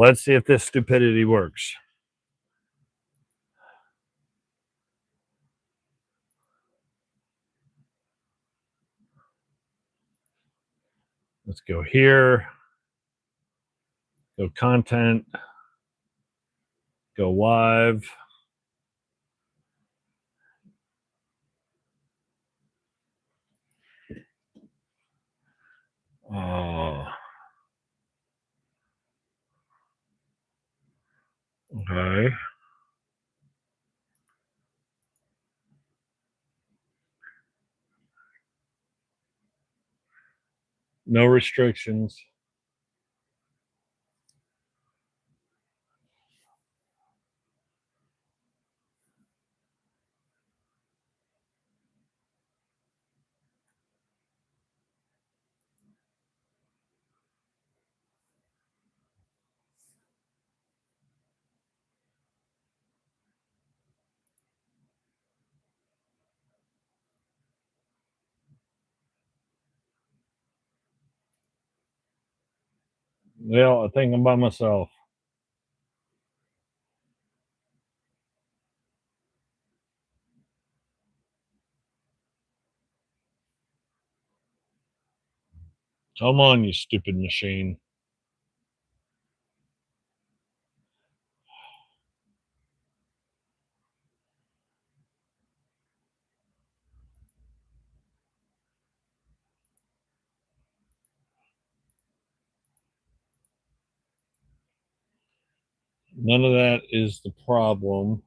Let's see if this stupidity works. Let's go here. Go content. Go live. Okay. No restrictions. Well, I think I'm by myself. Come on, you stupid machine. None of that is the problem.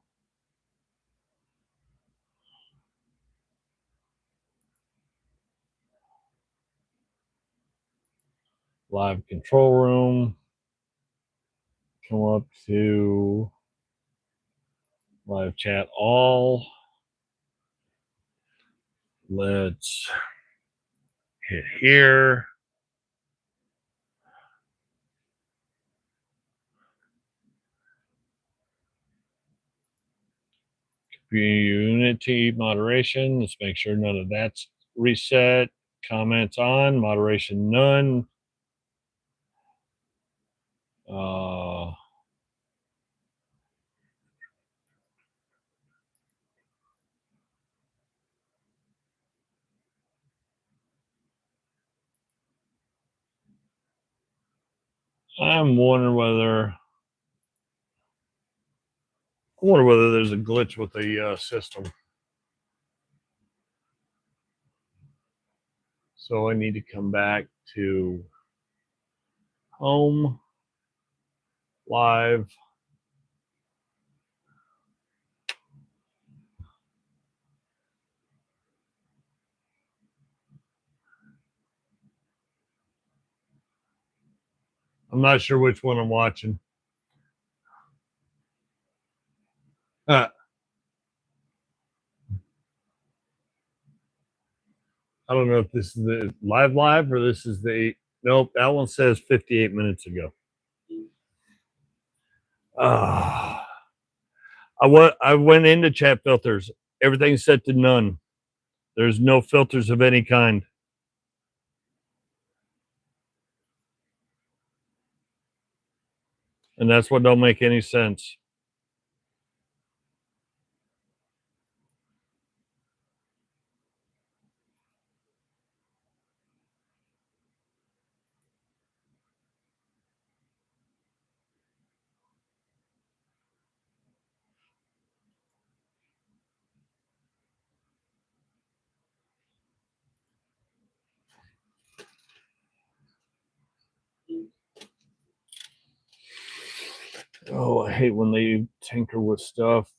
Live control room. Come up to live chat all. Let's hit here. Community moderation. Let's make sure none of that's reset. Comments on. Moderation none. I'm wondering whether there's a glitch with the system. So I need to come back to home, live. I'm not sure which one I'm watching. I don't know if this is the live or this is the nope. That one says 58 minutes ago. I went into chat filters. Everything's set to none. There's no filters of any kind. And that's what don't make any sense. Oh, I hate when they tinker with stuff.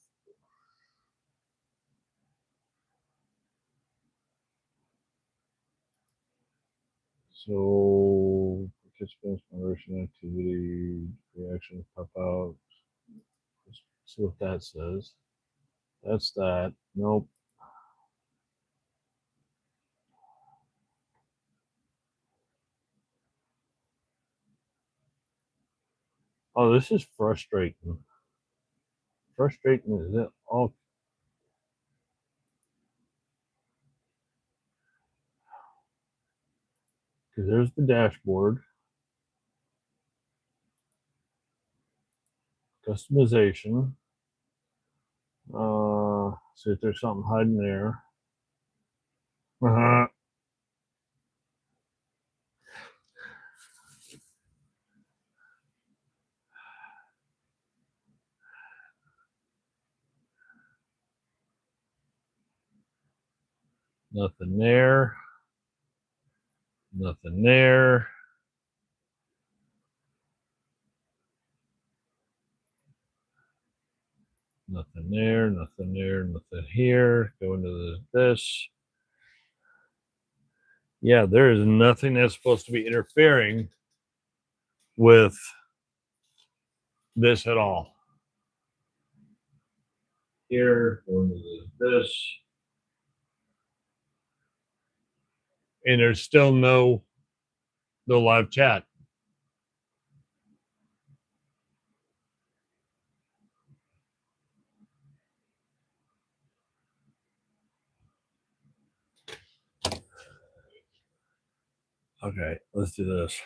So participants, moderation activity, reactions pop out. Let's see what that says. That's that. Nope. Oh, this is frustrating. Frustrating is it all? Because there's the dashboard. Customization. See if there's something hiding there. Nothing there. Nothing there. Nothing there. Nothing there. Nothing here. Go into this. Yeah, there is nothing that's supposed to be interfering with this at all. Here, go into this. And there's still no live chat. Okay, let's do this.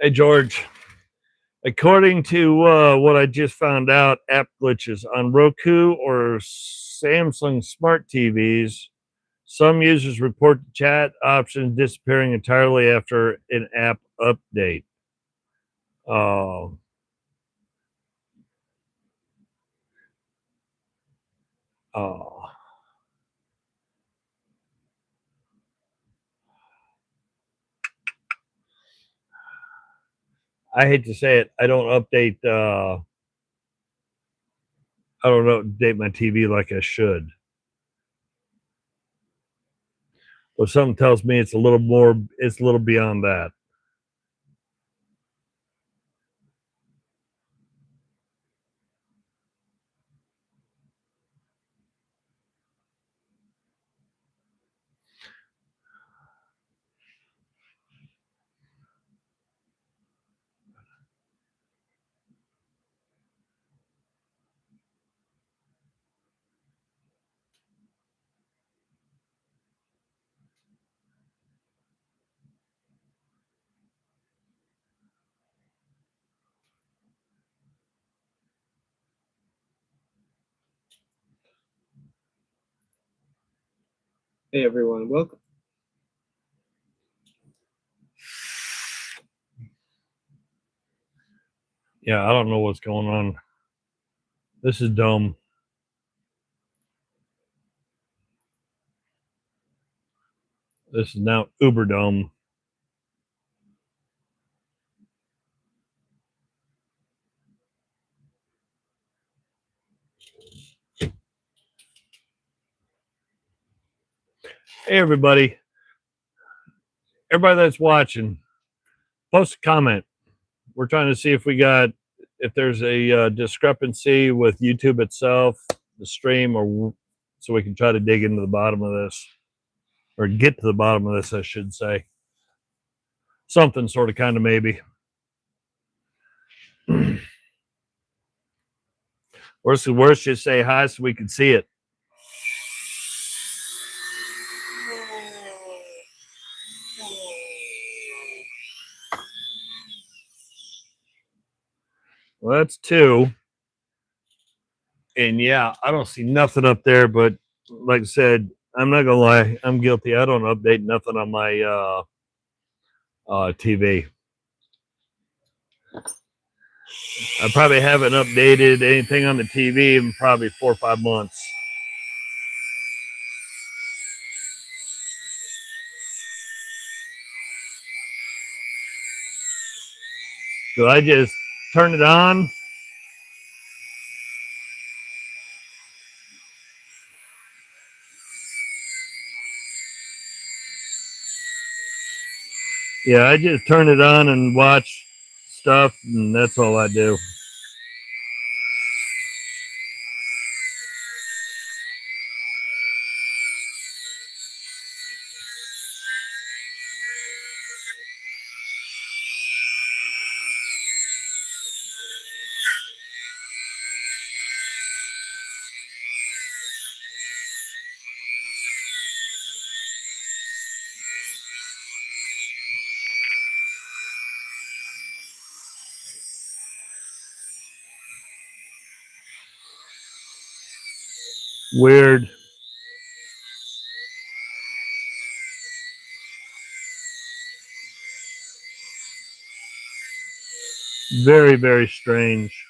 Hey, George. According to what I just found out, app glitches on Roku or Samsung smart TVs. Some users report the chat option disappearing entirely after an app update. Uh, I hate to say it, I don't update. I don't update my TV like I should. But something tells me it's a little more. It's a little beyond that. Hey everyone, welcome. Yeah, I don't know what's going on. This is dumb. This is now uber dumb. Hey everybody that's watching, post a comment. We're trying to see if there's a discrepancy with YouTube itself, the stream, or so we can try to dig into the bottom of this, or get to the bottom of this, I should say. Something sort of, kind of, maybe. Worst of worst, just say hi so we can see it. Well, that's two. And yeah, I don't see nothing up there, but like I said, I'm not gonna lie, I'm guilty. I don't update nothing on my TV. I probably haven't updated anything on the TV in probably 4 or 5 months. So I just turn it on. Yeah, I just turn it on and watch stuff, and that's all I do. Weird. Very, very strange.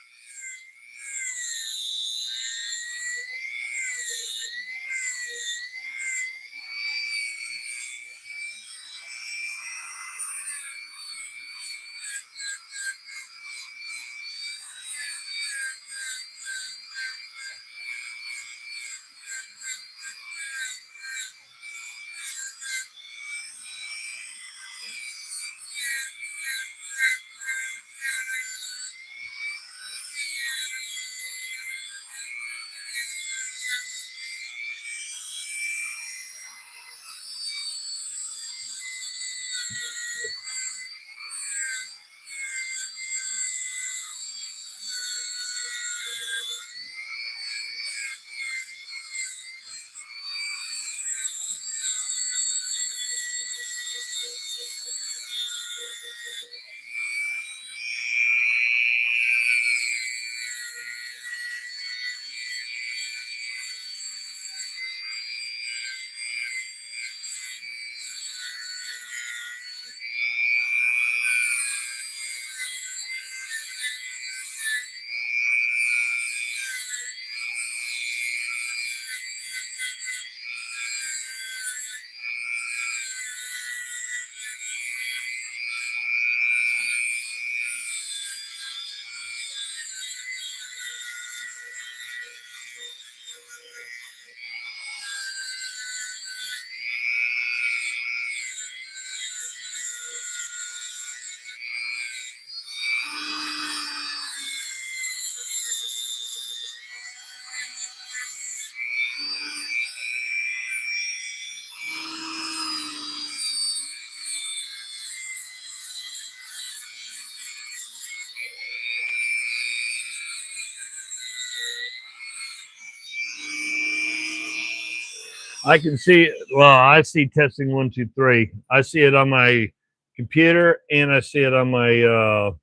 I can see, well, I see testing 1, 2, 3. I see it on my computer and I see it on my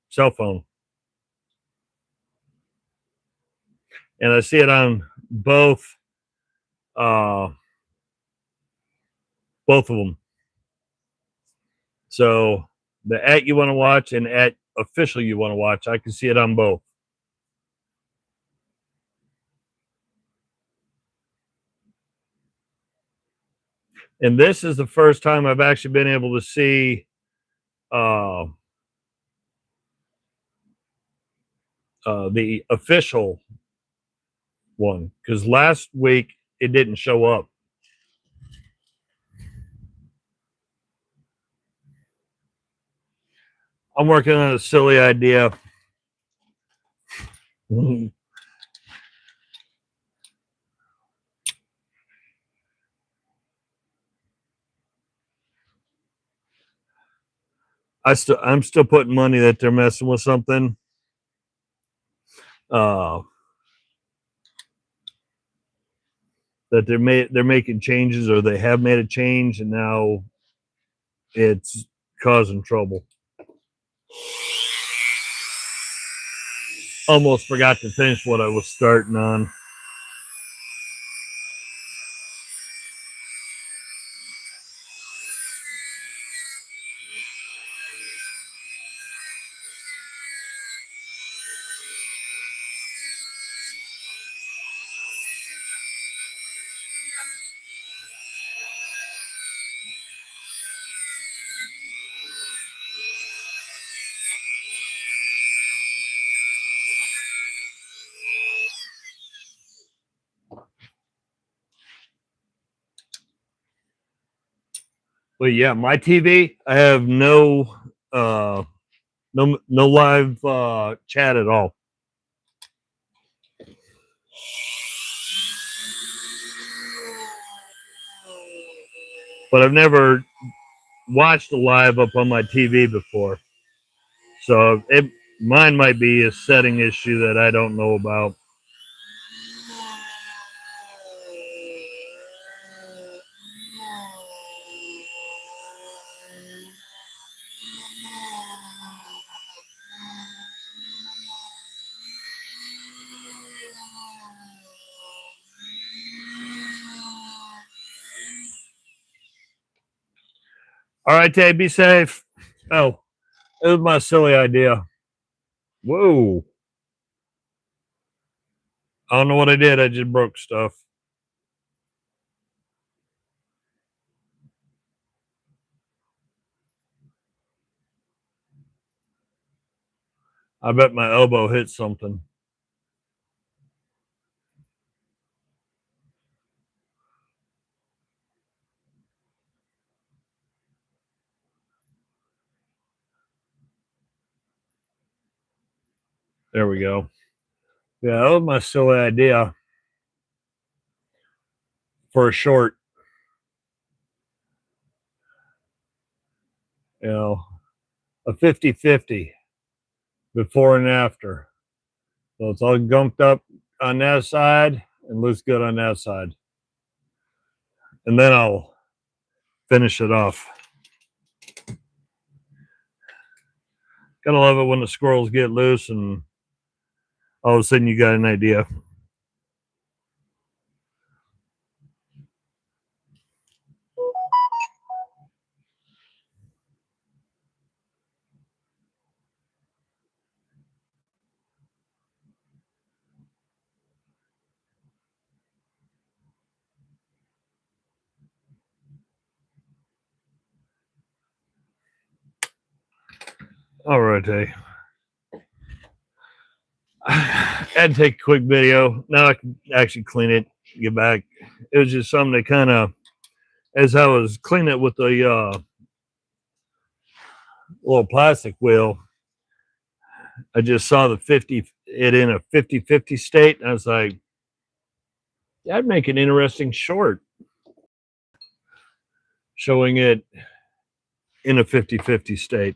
cell phone. And I see it on uh, both of them. So the at you want to watch and at official you want to watch, I can see it on both. And this is the first time I've actually been able to see the official one, because last week it didn't show up. I'm working on a silly idea. I'm still putting money that they're messing with something. That they're making changes, or they have made a change, and now it's causing trouble. Almost forgot to finish what I was starting on. But yeah, my TV, I have no live chat at all. But I've never watched a live up on my TV before. So mine might be a setting issue that I don't know about. All right, Tay, be safe. Oh, it was my silly idea. Whoa. I don't know what I did. I just broke stuff. I bet my elbow hit something. There we go. Yeah, that was my silly idea for a short. You know, a 50-50 before and after. So it's all gumped up on that side and looks good on that side. And then I'll finish it off. Gotta love it when the squirrels get loose and all of a sudden you got an idea. All right, hey. I had to take a quick video. Now I can actually clean it, get back. It was just something that kind of, as I was cleaning it with the little plastic wheel, I just saw it in a 50-50 state. And I was like, that'd make an interesting short showing it in a 50-50 state.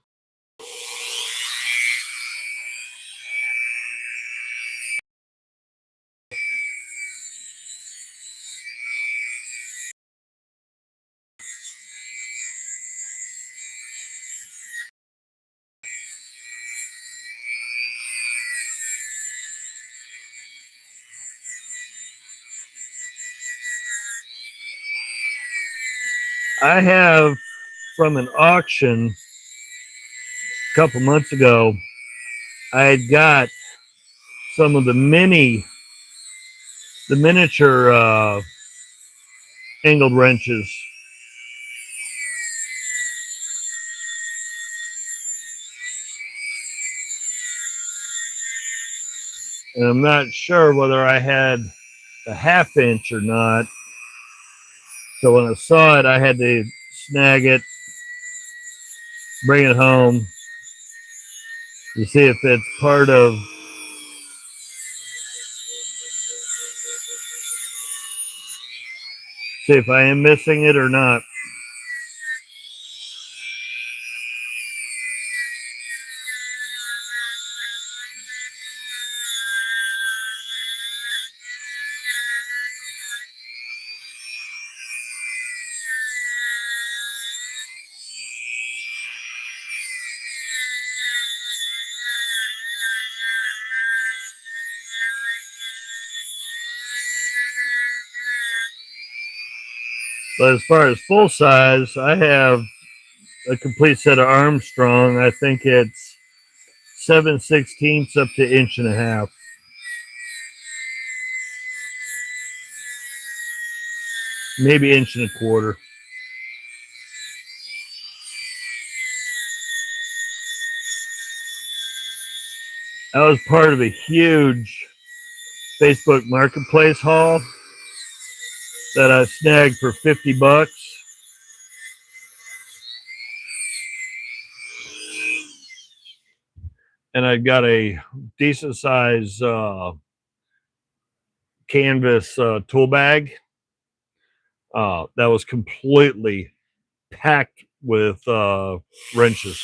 I have from an auction a couple months ago, I had got some of the miniature angled wrenches. And I'm not sure whether I had a 1/2 inch or not. So when I saw it, I had to snag it, bring it home to see if it's part of see if I am missing it or not. But as far as full size, I have a complete set of Armstrong. I think it's 7/16 up to 1.5 inches. Maybe 1.25 inches. That was part of a huge Facebook Marketplace haul that I snagged for $50. and I've got a decent size canvas tool bag that was completely packed with wrenches.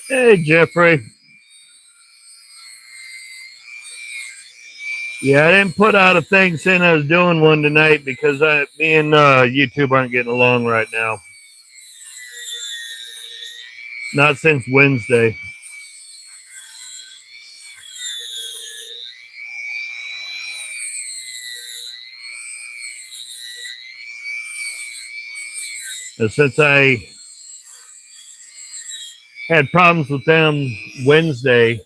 Hey, Jeffrey. Yeah, I didn't put out a thing saying I was doing one tonight because me and YouTube aren't getting along right now. Not since Wednesday. And since I had problems with them Wednesday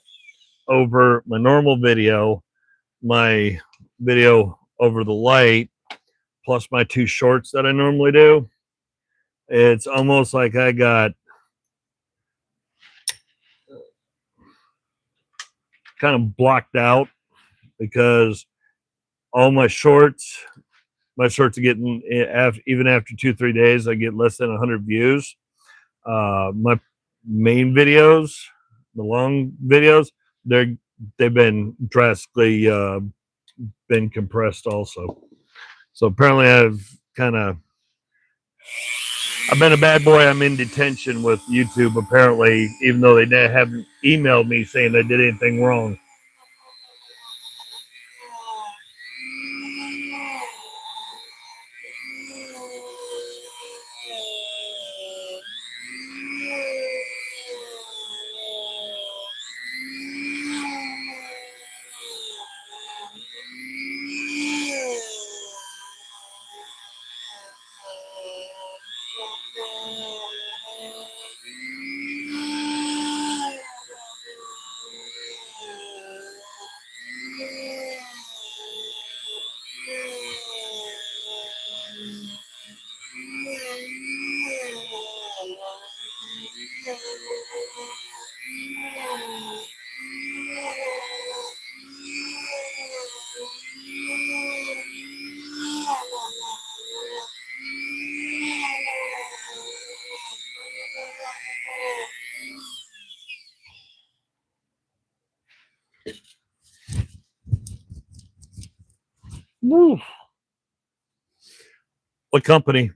over my normal video, my video over the light, plus my 2 shorts that I normally do, it's almost like I got kind of blocked out because all my shorts are getting, even after 2-3 days, I get less than 100 views. My main videos, the long videos, they've been drastically been compressed also. So apparently I've been a bad boy. I'm in detention with YouTube apparently, even though they haven't emailed me saying I did anything wrong. Woo. What company?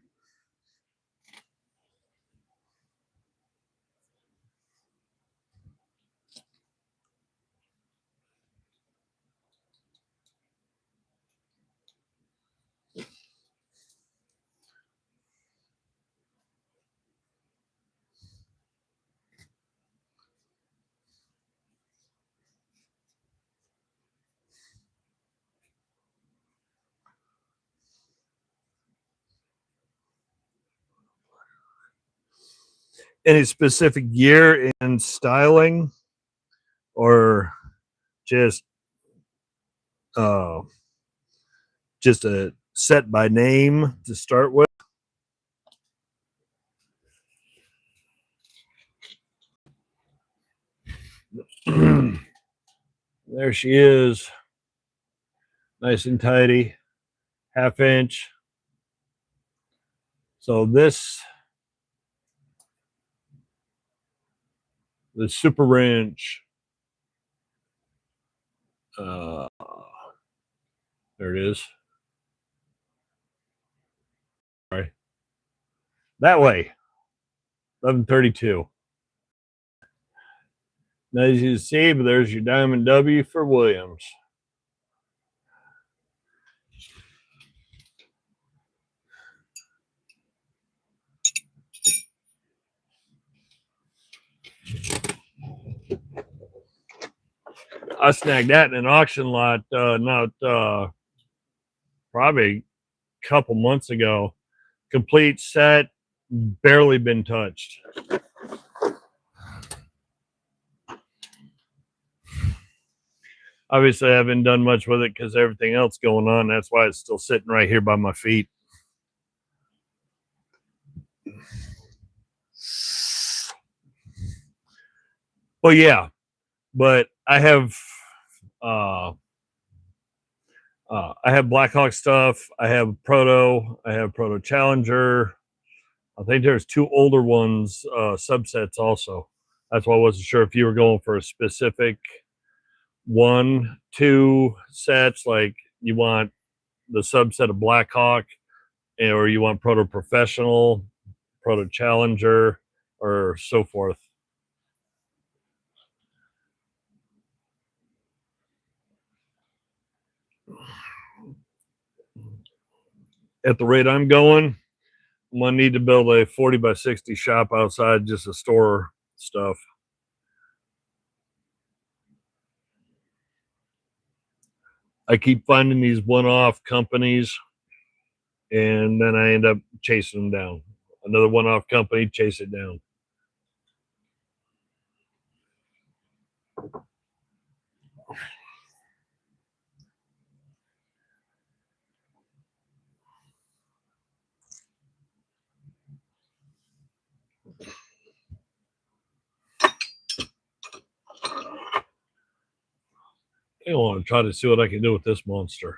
Any specific year in styling, or just uh, just a set by name to start with? There she is, nice and tidy, 1/2 inch. So the super wrench, uh, there it is. That way. 11:32. Now, as you see, but there's your Diamond W for Williams. I snagged that in an auction lot probably a couple months ago. Complete set, barely been touched. Obviously, I haven't done much with it because everything else going on. That's why it's still sitting right here by my feet. Well, yeah, but I have Blackhawk stuff. I have Proto Challenger. I think there's two older ones, subsets also. That's why I wasn't sure if you were going for a specific 1, 2 sets, like you want the subset of Blackhawk, or you want Proto Professional, Proto Challenger, or so forth. At the rate I'm going, I'm gonna need to build a 40 by 60 shop outside just to store stuff. I keep finding these one-off companies, and then I end up chasing them down. Another one-off company, chase it down. I want to try to see what I can do with this monster.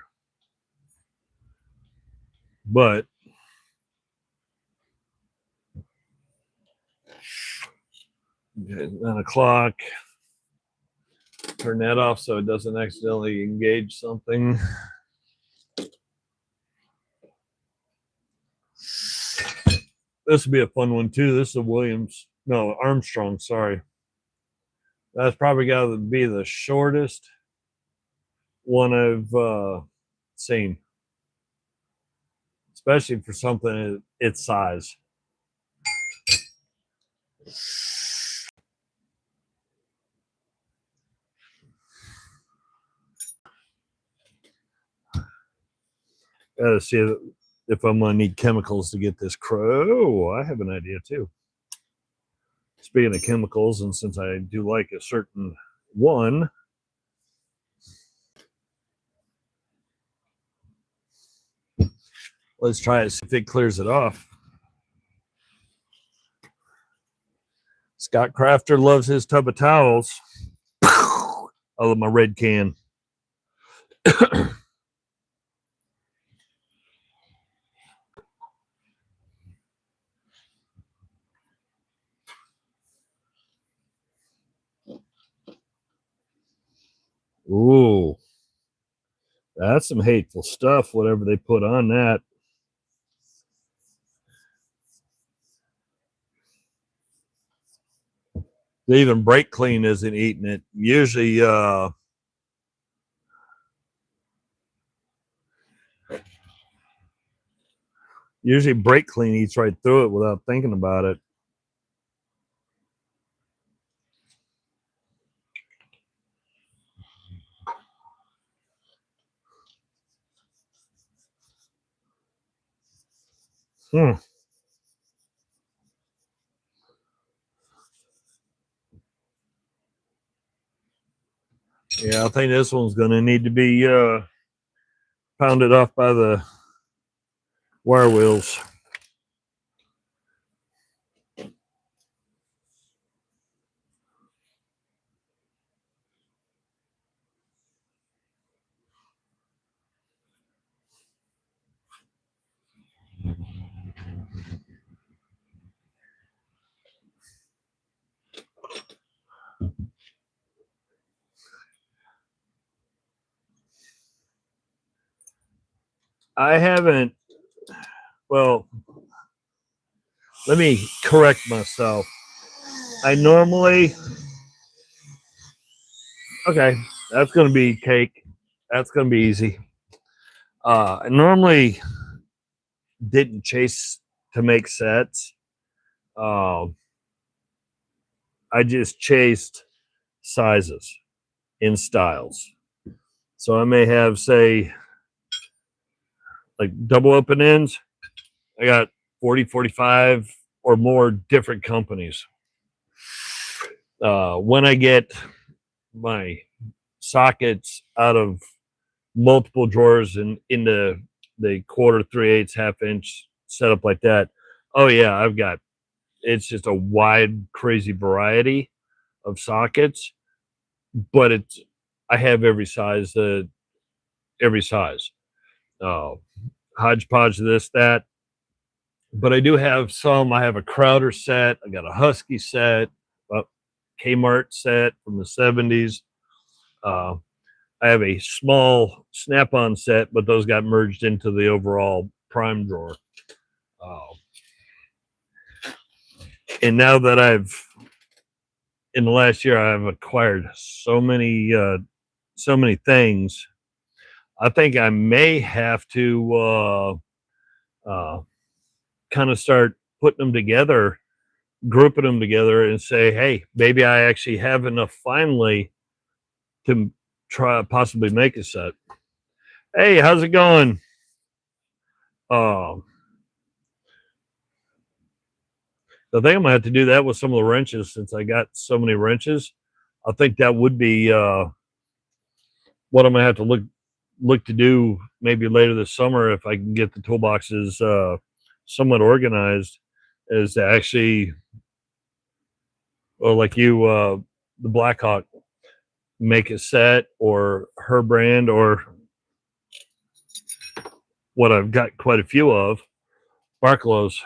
But okay, 9 o'clock. Turn that off so it doesn't accidentally engage something. This would be a fun one too. This is a Williams. No, Armstrong, sorry. That's probably got to be the shortest one I've seen, especially for something its size. Gotta see if I'm gonna need chemicals to get this crow. I have an idea too. Speaking of chemicals, and since I do like a certain one, let's try it, see if it clears it off. Scott Crafter loves his tub of towels. I love my red can. Ooh, that's some hateful stuff, whatever they put on that. Even brake clean isn't eating it. Usually brake clean eats right through it without thinking about it. Yeah, I think this one's going to need to be pounded off by the wire wheels. I haven't, Well, let me correct myself. I normally, okay, that's going to be cake. That's going to be easy. I normally didn't chase to make sets. Um, I just chased sizes in styles. So I may have, say, like double open ends. I got 40, 45 or more different companies. When I get my sockets out of multiple drawers and into the quarter, 3/8, half-inch setup like that, oh yeah, it's just a wide, crazy variety of sockets, but I have every size, every size. Uh, Hodgepodge of this, that. But I do have some. I have a Crowder set. I got a Husky set, a Kmart set from the 70s. Uh, I have a small Snap-on set, but those got merged into the overall prime drawer. And now that in the last year, I've acquired so many things. I think I may have to kind of start putting them together, grouping them together, and say, hey, maybe I actually have enough finally to try possibly make a set. Hey, how's it going? I think I'm gonna have to do that with some of the wrenches since I got so many wrenches. I think that would be what I'm gonna have to look to do maybe later this summer if I can get the toolboxes somewhat organized, is to actually, or like you, the Blackhawk, make a set or her brand or what I've got quite a few of, Barclays.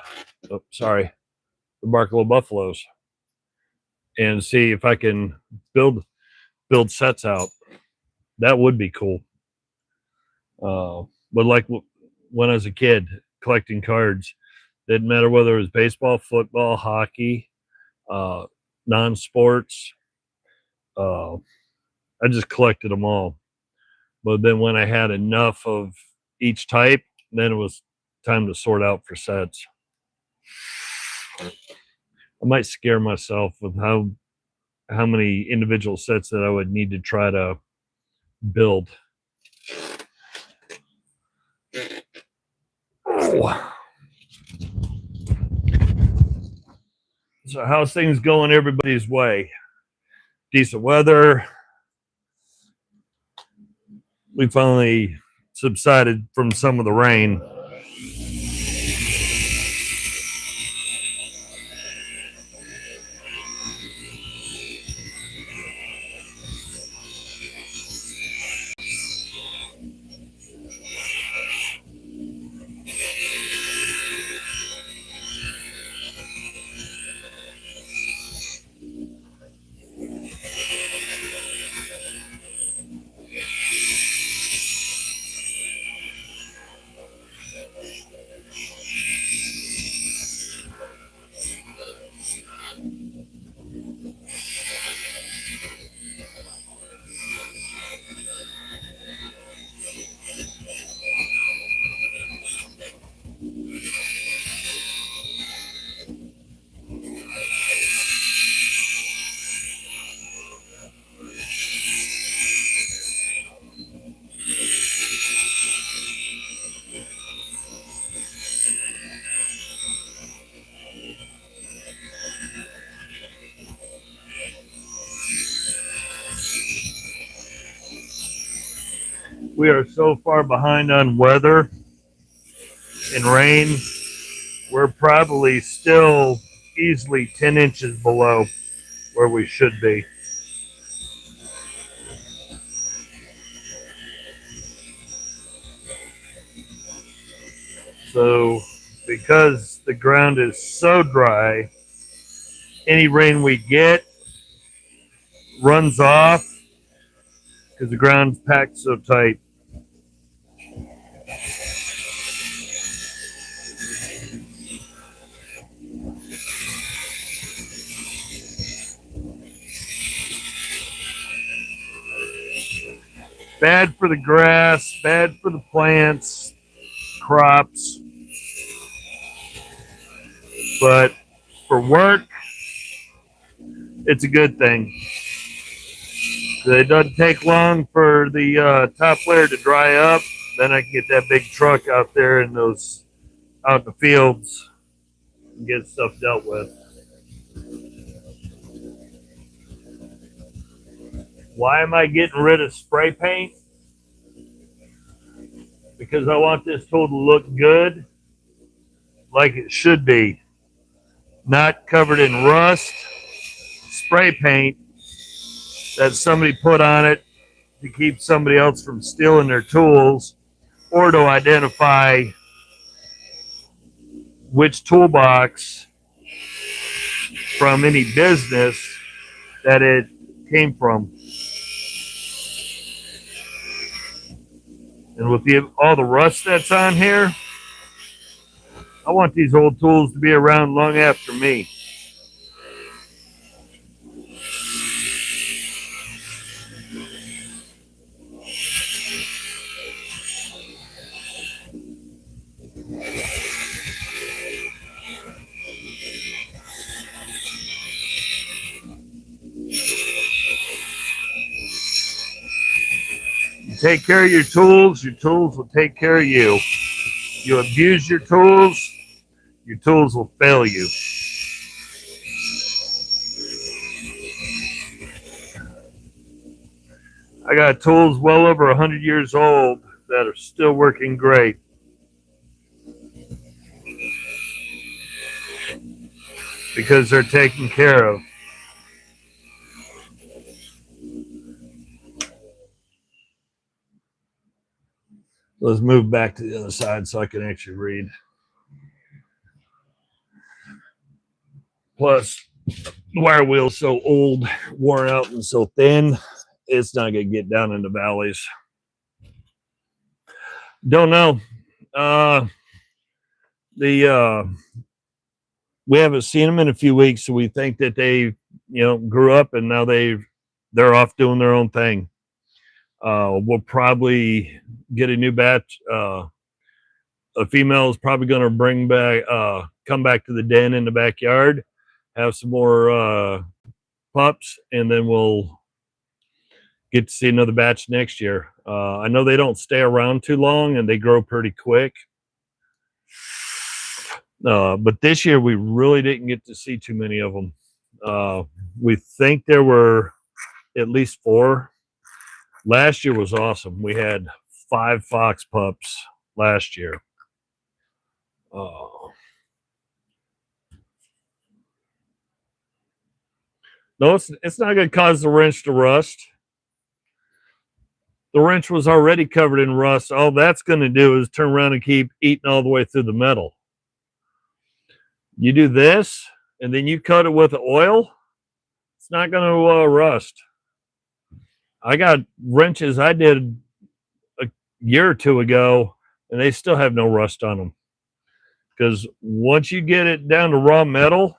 Oh, sorry, the Barclay Buffaloes, and see if I can build sets out. That would be cool. But like when I was a kid collecting cards, didn't matter whether it was baseball, football, hockey, non-sports. I just collected them all. But then when I had enough of each type, then it was time to sort out for sets. I might scare myself with how many individual sets that I would need to try to build. Oh. So how's things going everybody's way? Decent weather. We finally subsided from some of the rain. We are so far behind on weather and rain. We're probably still easily 10 inches below where we should be. So, because the ground is so dry, any rain we get runs off because the ground's packed so tight. Bad for the grass, bad for the plants, crops. But for work, it's a good thing. It doesn't take long for the top layer to dry up. Then I can get that big truck out there in those out in the fields and get stuff dealt with. Why am I getting rid of spray paint? Because I want this tool to look good, like it should be, not covered in rust, spray paint that somebody put on it to keep somebody else from stealing their tools, or to identify which toolbox from any business that it came from. And with all the rust that's on here, I want these old tools to be around long after me. You take care of your tools will take care of you. You abuse your tools will fail you. I got tools well over 100 years old that are still working great. Because they're taken care of. Let's move back to the other side so I can actually read. Plus, the wire wheel's so old, worn out, and so thin, it's not going to get down in the valleys. Don't know. We haven't seen them in a few weeks, so we think that they, grew up and now they're off doing their own thing. We'll probably get a new batch. A female is probably going to come back to the den in the backyard, have some more pups, and then we'll get to see another batch next year. I know they don't stay around too long and they grow pretty quick. But this year we really didn't get to see too many of them. We think there were at least 4. Last year was awesome. We had 5 fox pups last year. No, it's not going to cause the wrench to rust. The wrench was already covered in rust. All that's going to do is turn around and keep eating all the way through the metal. You do this, and then you cut it with oil, it's not going to rust. I got wrenches I did a year or 2 ago, and they still have no rust on them. Because once you get it down to raw metal,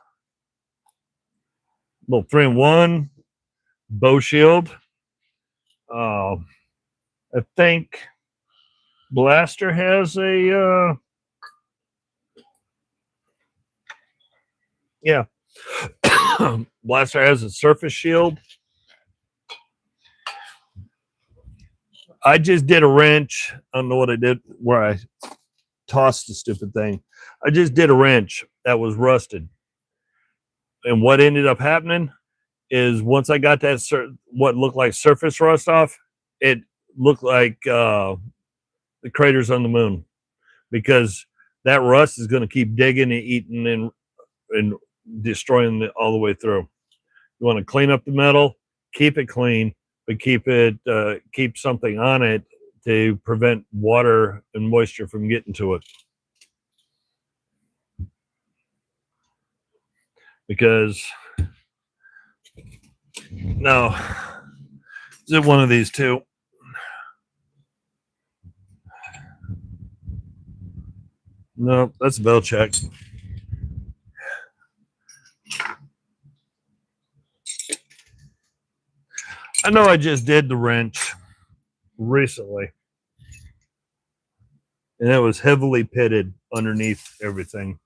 little 3-in-1, bow shield. I think Blaster has a Blaster has a surface shield. I just did a wrench. I don't know what I did where I tossed the stupid thing. I just did a wrench that was rusted. And what ended up happening is once I got that what looked like surface rust off, it looked like the craters on the moon, because that rust is going to keep digging and eating and destroying it all the way through. You want to clean up the metal, keep it clean, but keep something on it to prevent water and moisture from getting to it. Because no, is it one of these two? No, that's a bell check. I know I just did the wrench, recently, and it was heavily pitted underneath everything.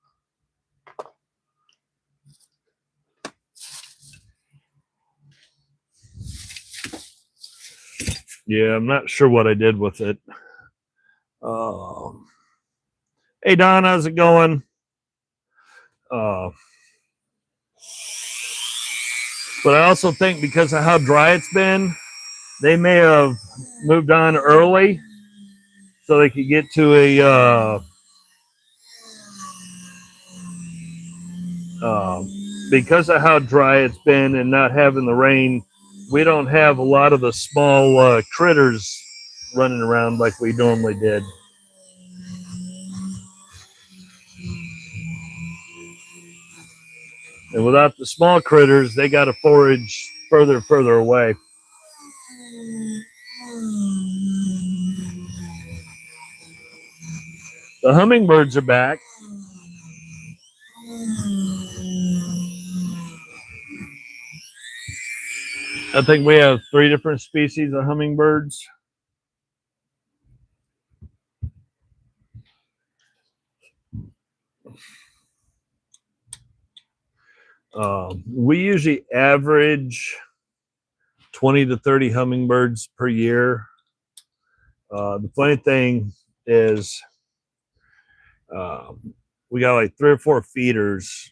Yeah, I'm not sure what I did with it. Hey Don, how's it going? But I also think because of how dry it's been, they may have moved on early so they could get to a because of how dry it's been and not having the rain, we don't have a lot of the small critters running around like we normally did. And without the small critters, they got to forage further and further away. The hummingbirds are back. I think we have 3 different species of hummingbirds. We usually average 20 to 30 hummingbirds per year. The funny thing is we got like 3 or 4 feeders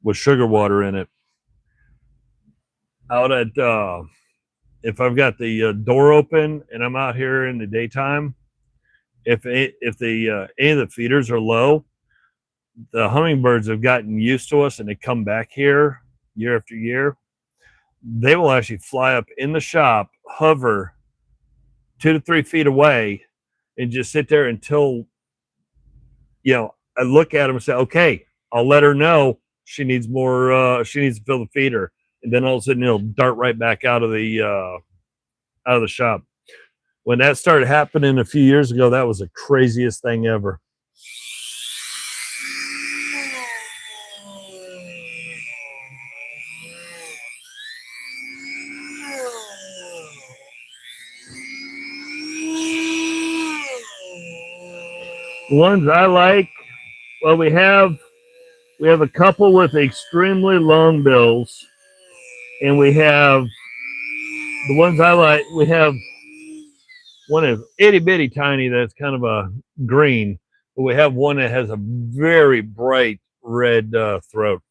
with sugar water in it. Out at if I've got the door open and I'm out here in the daytime, if the any of the feeders are low, the hummingbirds have gotten used to us and they come back here year after year. They will actually fly up in the shop, hover 2 to 3 feet away, and just sit there until I look at them and say, "Okay, I'll let her know she needs more. She needs to fill the feeder." And then all of a sudden, it'll dart right back out of the shop. When that started happening a few years ago, that was the craziest thing ever. The ones I like, well, we have a couple with extremely long bills, and we have the ones I like. We have one is itty bitty tiny that's kind of a green, but we have one that has a very bright red throat.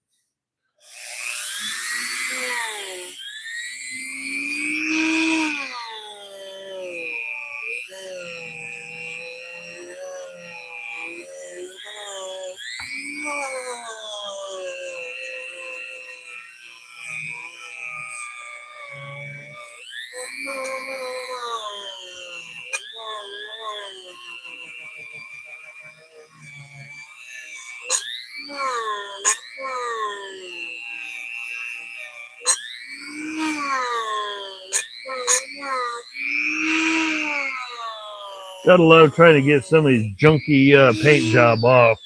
Gotta love trying to get some of these junky paint job off.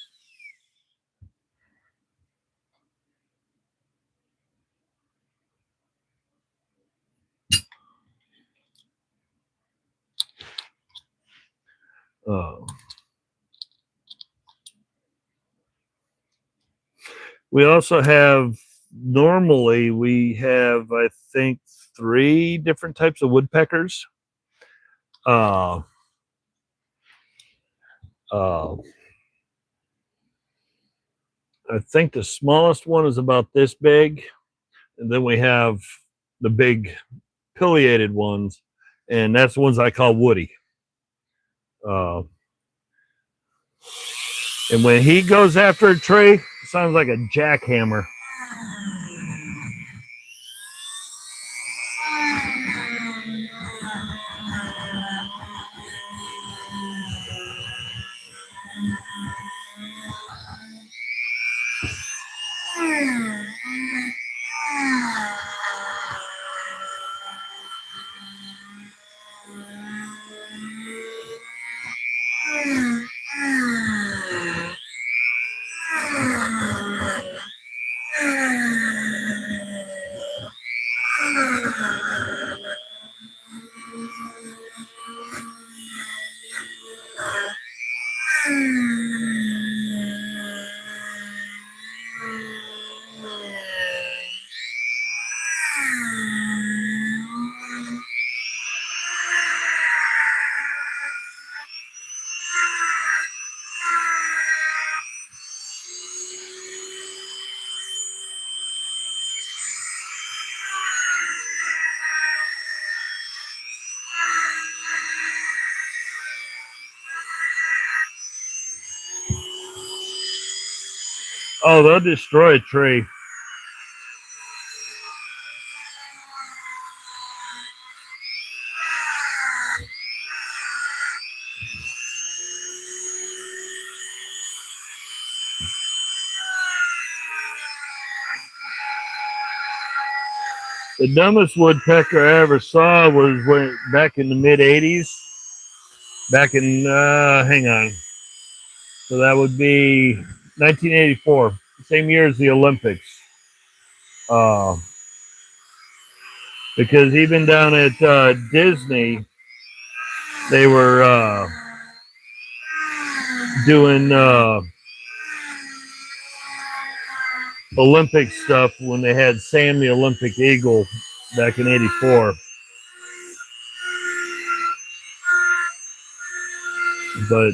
We also have, normally we have, I think, 3 different types of woodpeckers. I think the smallest one is about this big, and then we have the big pileated ones, and that's the ones I call Woody. And when he goes after a tree, it sounds like a jackhammer. Oh, they'll destroy a tree. The dumbest woodpecker I ever saw was when back in the mid '80s. Back in hang on, so that would be 1984, same year as the Olympics. Uh, because even down at Disney, they were doing Olympic stuff when they had Sam the Olympic Eagle back in '84. But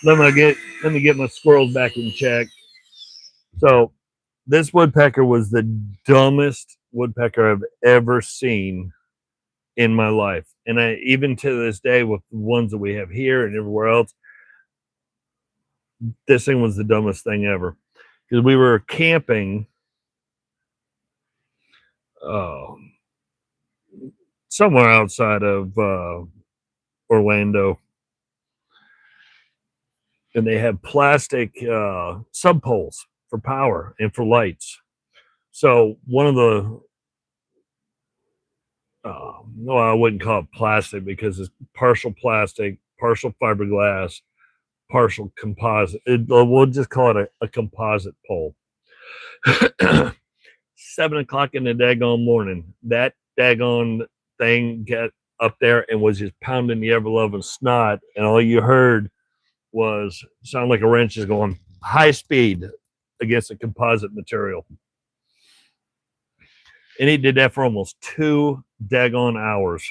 let me get my squirrels back in check. So this woodpecker was the dumbest woodpecker I've ever seen in my life. And I even to this day with the ones that we have here and everywhere else, this thing was the dumbest thing ever. Because we were camping uh, somewhere outside of Orlando, and they have plastic sub poles for power and for lights. So one of the no, I wouldn't call it plastic because it's partial plastic, partial fiberglass, partial composite. We'll just call it a composite pole. 7 o'clock in the daggone morning, that daggone thing got up there and was just pounding the ever loving snot, and all you heard was sound like a wrench is going high speed against a composite material. And he did that for almost 2 daggone hours.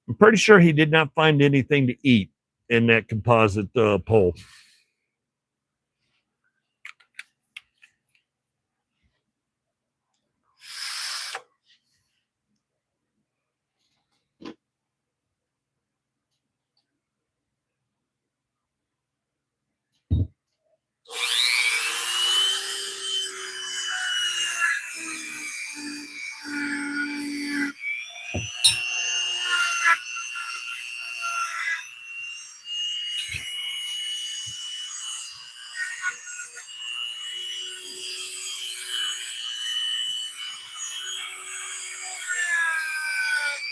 I'm pretty sure he did not find anything to eat in that composite pole.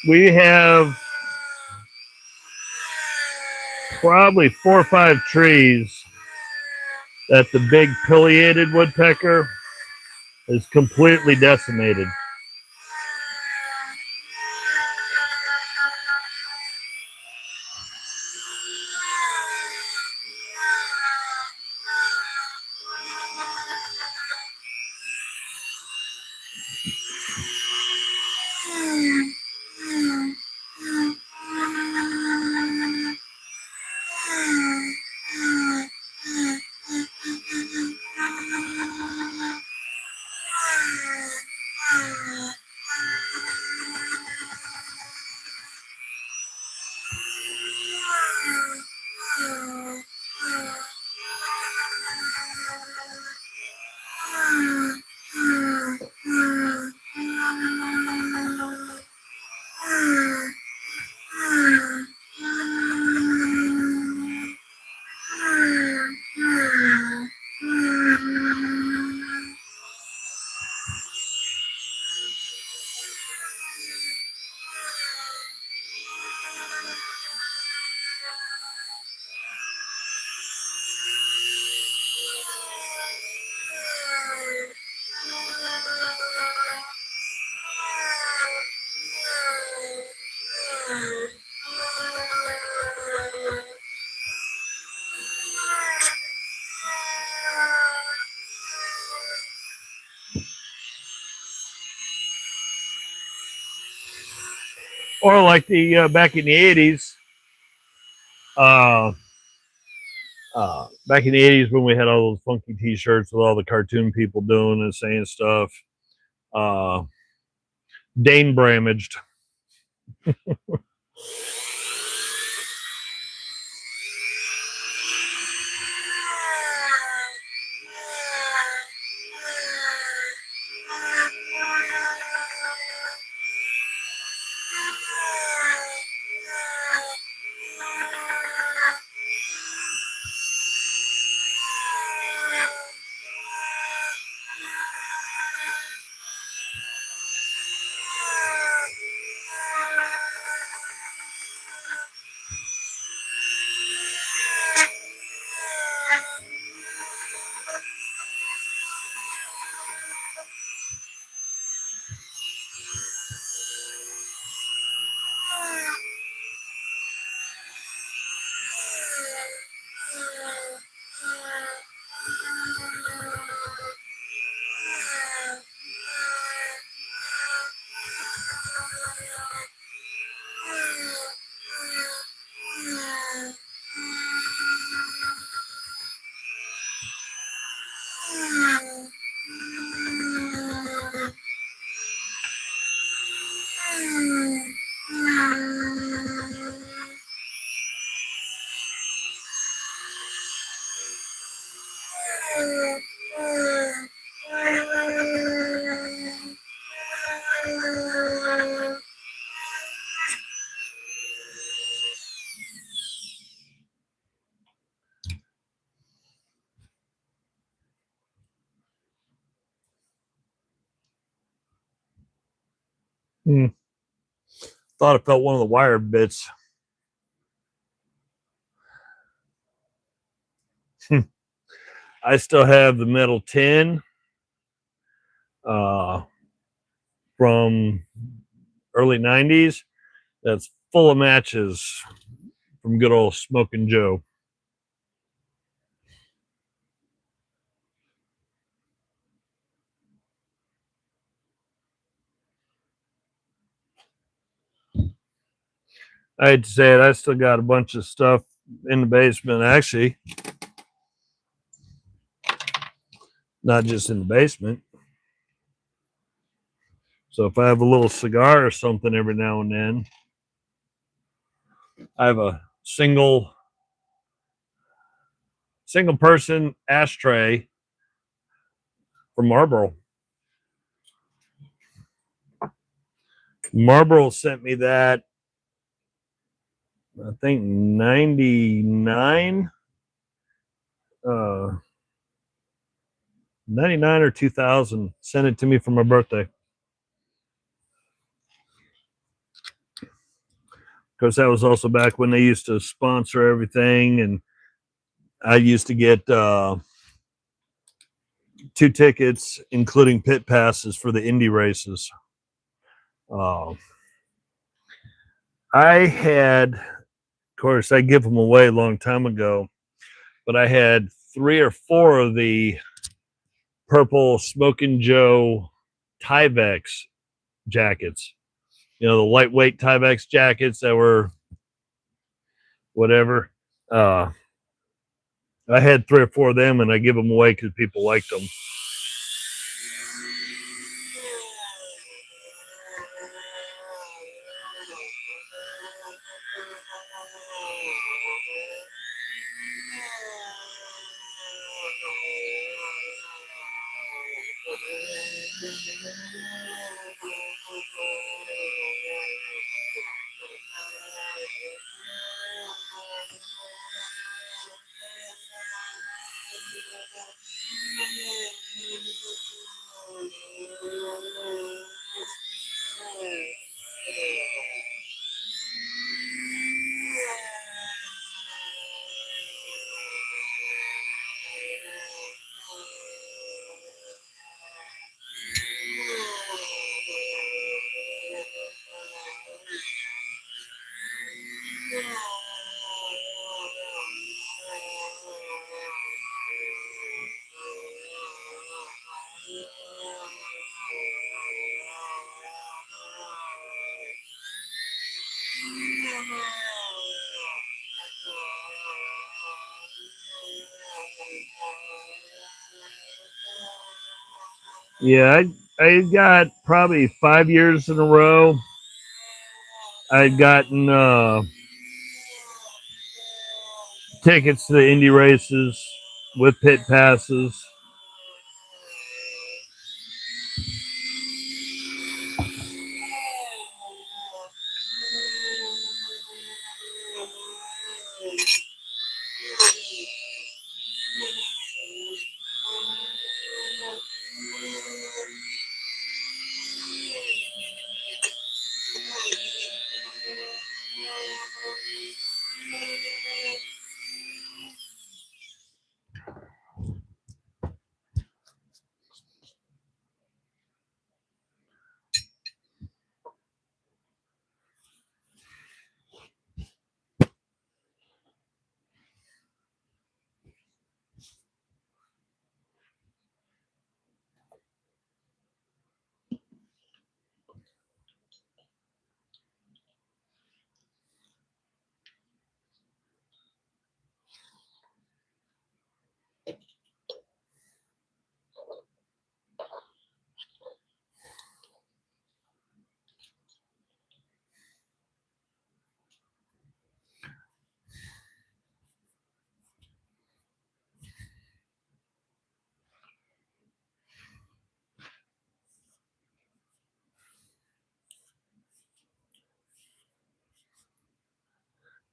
We have probably 4 or 5 trees that the big pileated woodpecker is completely decimated. Or like the back in the '80s, back in the '80s when we had all those funky T-shirts with all the cartoon people doing and saying stuff. Dane Bramaged. Thought I felt one of the wire bits. I still have the metal tin from early 90s that's full of matches from good old Smoking Joe. I hate to say it, I still got a bunch of stuff in the basement, actually. Not just in the basement. So if I have a little cigar or something every now and then, I have a single person ashtray from Marlboro. Marlboro sent me that, I think 99, 99 or 2000, sent it to me for my birthday. Because that was also back when they used to sponsor everything, and I used to get 2 tickets, including pit passes for the Indy races. I had, of course, I give them away a long time ago, but I had 3 or 4 of the purple Smoking Joe Tyvek jackets. You know, the lightweight Tyvek jackets that were whatever. I had 3 or 4 of them, and I give them away because people liked them. Yeah, I got probably 5 years in a row. I'd gotten tickets to the Indy races with pit passes.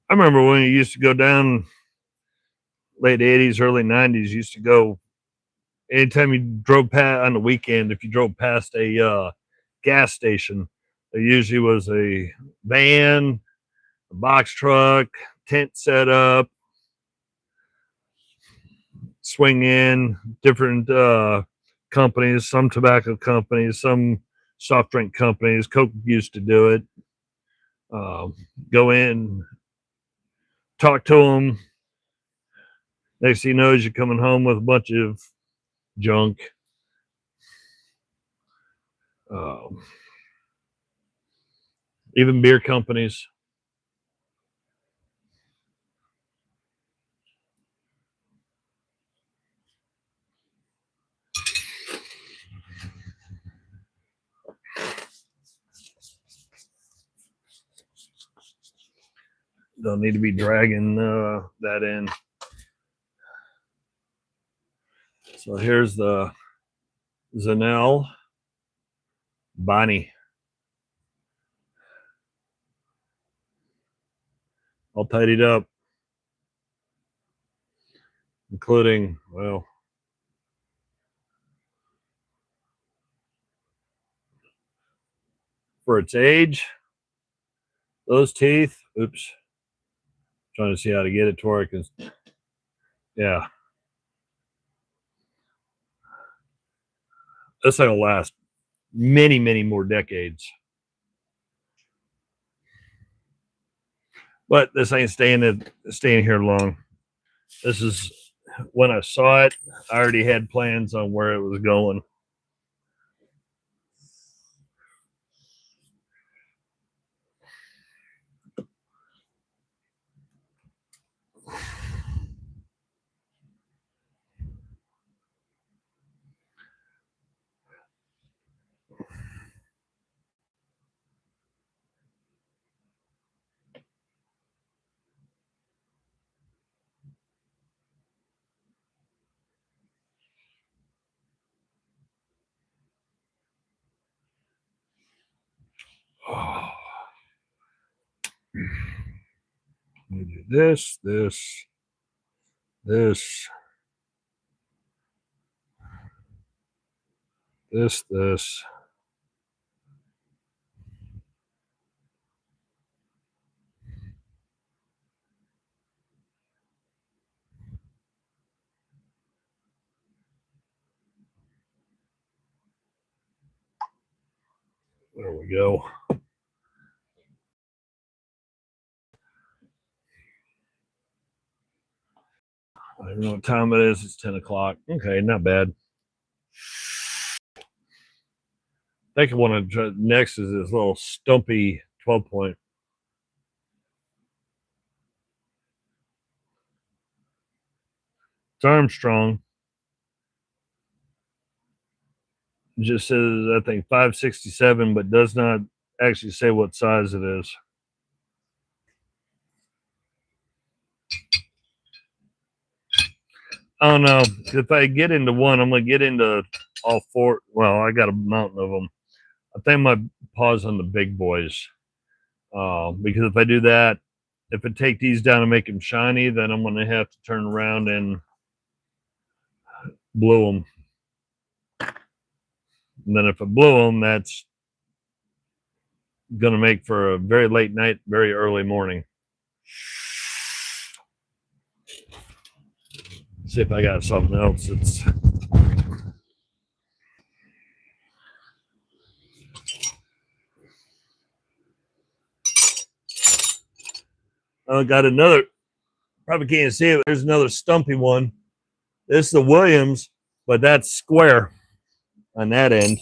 I remember when you used to go down late 80s, early 90s, used to go anytime you drove past on the weekend, if you drove past a gas station, It usually was a van, a box truck, tent set up, swing in, different companies, some tobacco companies, some soft drink companies. Coke used to do it. Go in, talk to them. Next thing you know, you're coming home with a bunch of junk. Even beer companies. Don't need to be dragging that in. So here's the Zanel Bonnie. All tidied up, including, well, for its age, those teeth, oops, trying to see how to get it to where I can, yeah. This thing will last many, many more decades. But this ain't staying here long. This is when I saw it, I already had plans on where it was going. Oh. Let me do this, this, this, this. There we go. I don't know what time it is. It's 10 o'clock. Okay, not bad. I think I want to try next is this little stumpy 12-point. It's Armstrong. It just says, I think, 567, but does not actually say what size it is. I don't know. If I get into one, I'm going to get into all four. Well, I got a mountain of them. I think I might pause on the big boys. Because if I do that, if I take these down and make them shiny, then I'm going to have to turn around and blue them. And then if I blue them, that's going to make for a very late night, very early morning. See if I got something else. I got another. Probably can't see it. There's another stumpy one. This is the Williams, but that's square on that end.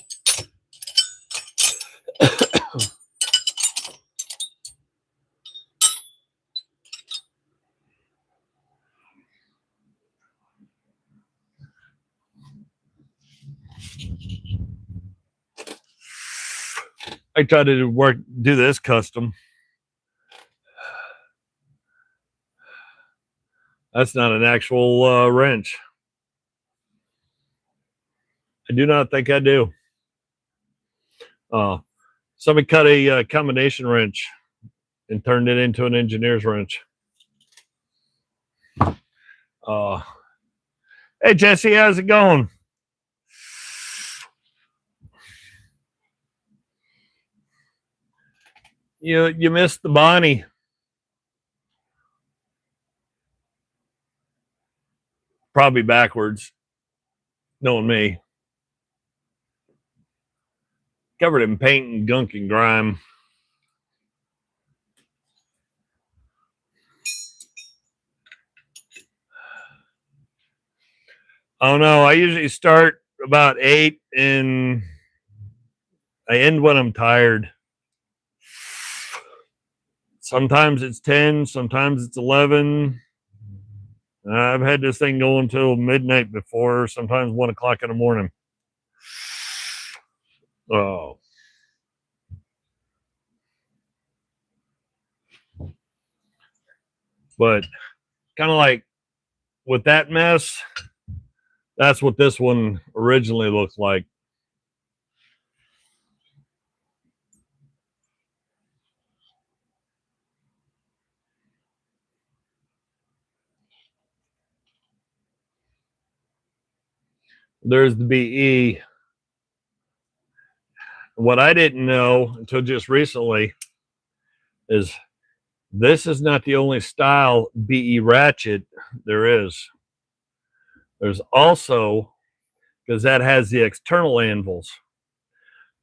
I tried to do this custom. That's not an actual wrench. I do not think I do. Somebody cut a combination wrench and turned it into an engineer's wrench. Hey, Jesse, how's it going? You missed the Bonnie. Probably backwards, knowing me. Covered in paint and gunk and grime. Oh no, I usually start about 8 and I end when I'm tired. Sometimes it's 10, sometimes it's 11. I've had this thing going until midnight before, sometimes 1 o'clock in the morning. Oh. But kind of like with that mess, that's what this one originally looked like. There's the BE. What I didn't know until just recently is this is not the only style BE ratchet there is. There's also, because that has the external anvils,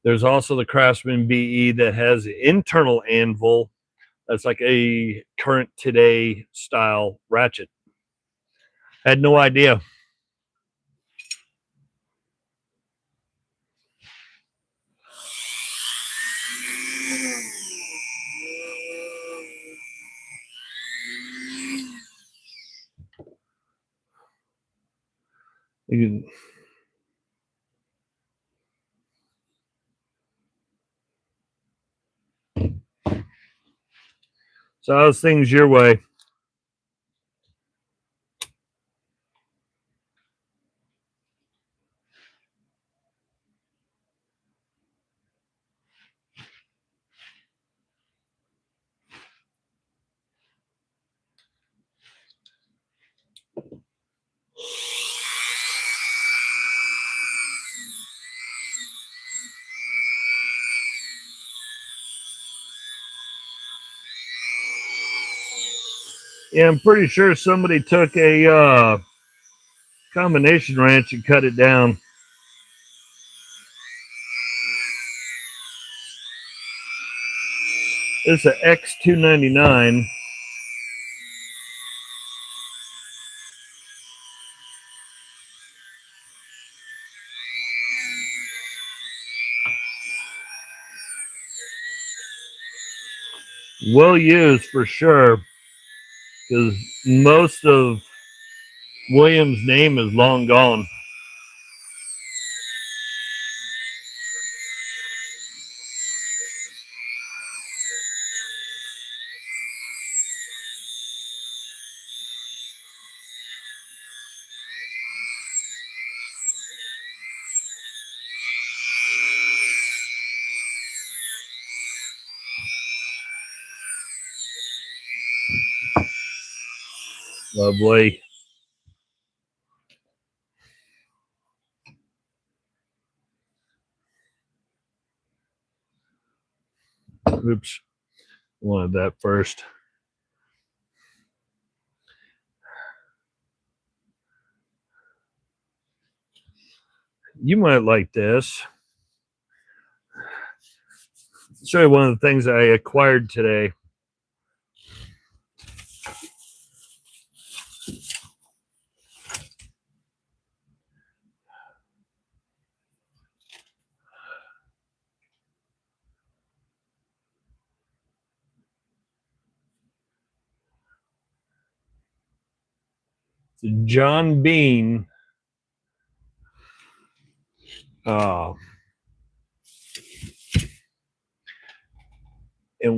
there's also the Craftsman BE that has the internal anvil. That's like a current today style ratchet. Had no idea. You So how's things your way? Yeah, I'm pretty sure somebody took a combination wrench and cut it down. It's an X299. Well used for sure, because most of William's name is long gone. Lovely. Oops. Wanted that first. You might like this. I'll show you one of the things I acquired today. It's a John Bean. And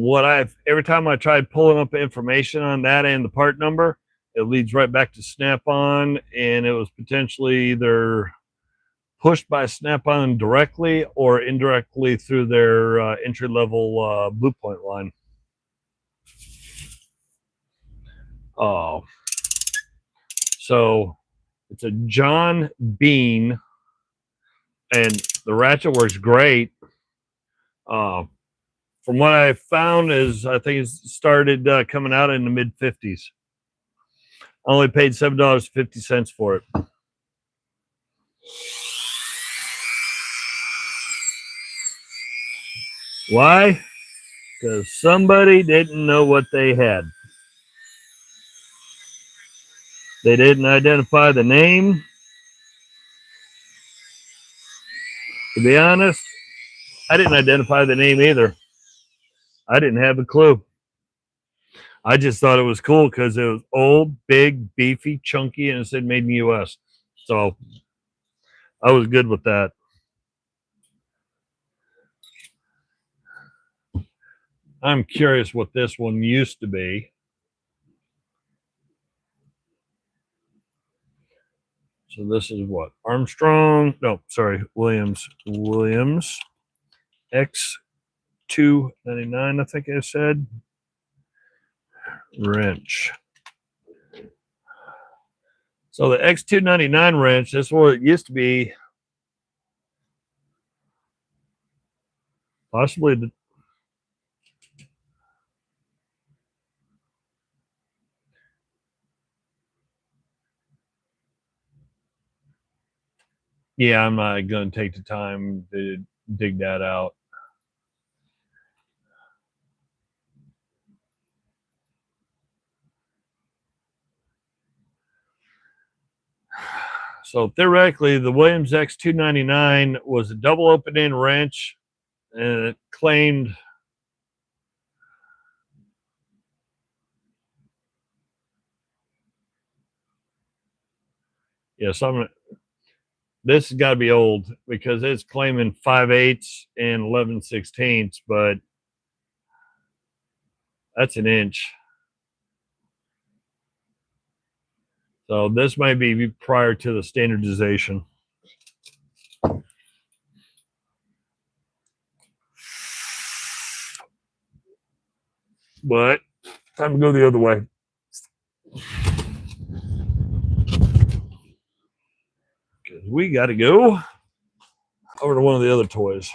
what every time I tried pulling up information on that and the part number, it leads right back to Snap-on, and it was potentially either pushed by Snap-on directly or indirectly through their entry-level Blue Point line. Oh, so it's a John Bean, and the ratchet works great. From what I found is, I think it started coming out in the mid 50s. I only paid $7.50 for it. Why? Because somebody didn't know what they had. They didn't identify the name. To be honest, I didn't identify the name either. I didn't have a clue. I just thought it was cool because it was old, big, beefy, chunky, and it said made in the US. So I was good with that. I'm curious what this one used to be. So this is what? Armstrong? No, sorry, Williams. Williams X299, I think I said. Wrench. So the X299 wrench, this is what it used to be. Possibly the yeah, I'm not going to take the time to dig that out. So theoretically, the Williams X299 was a double open-end wrench, and it claimed this has got to be old because it's claiming 5/8 and 11/16, but that's an inch. So this might be prior to the standardization. But time to go the other way. Because we got to go over to one of the other toys.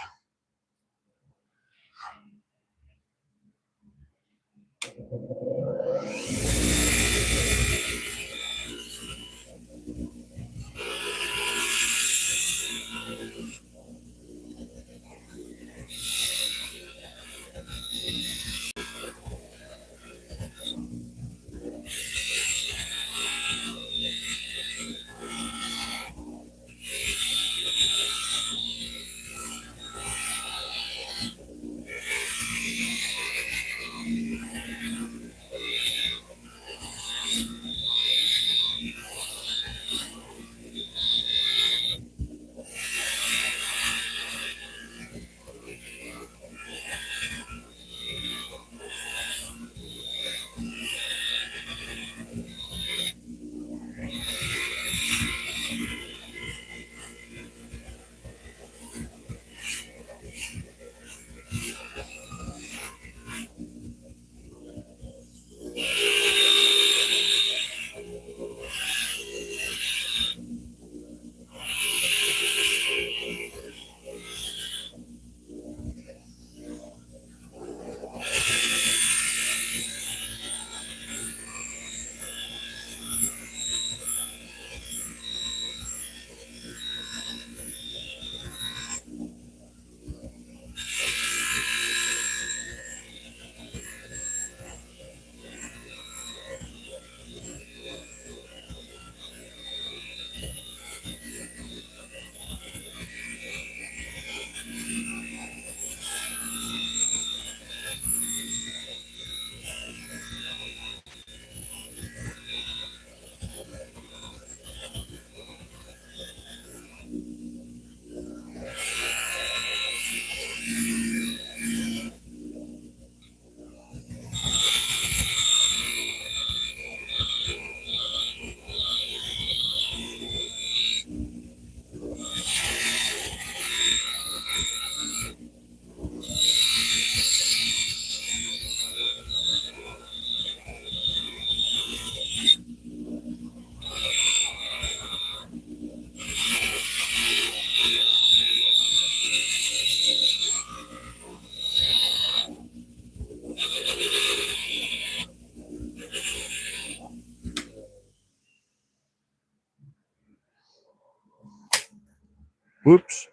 Whoops.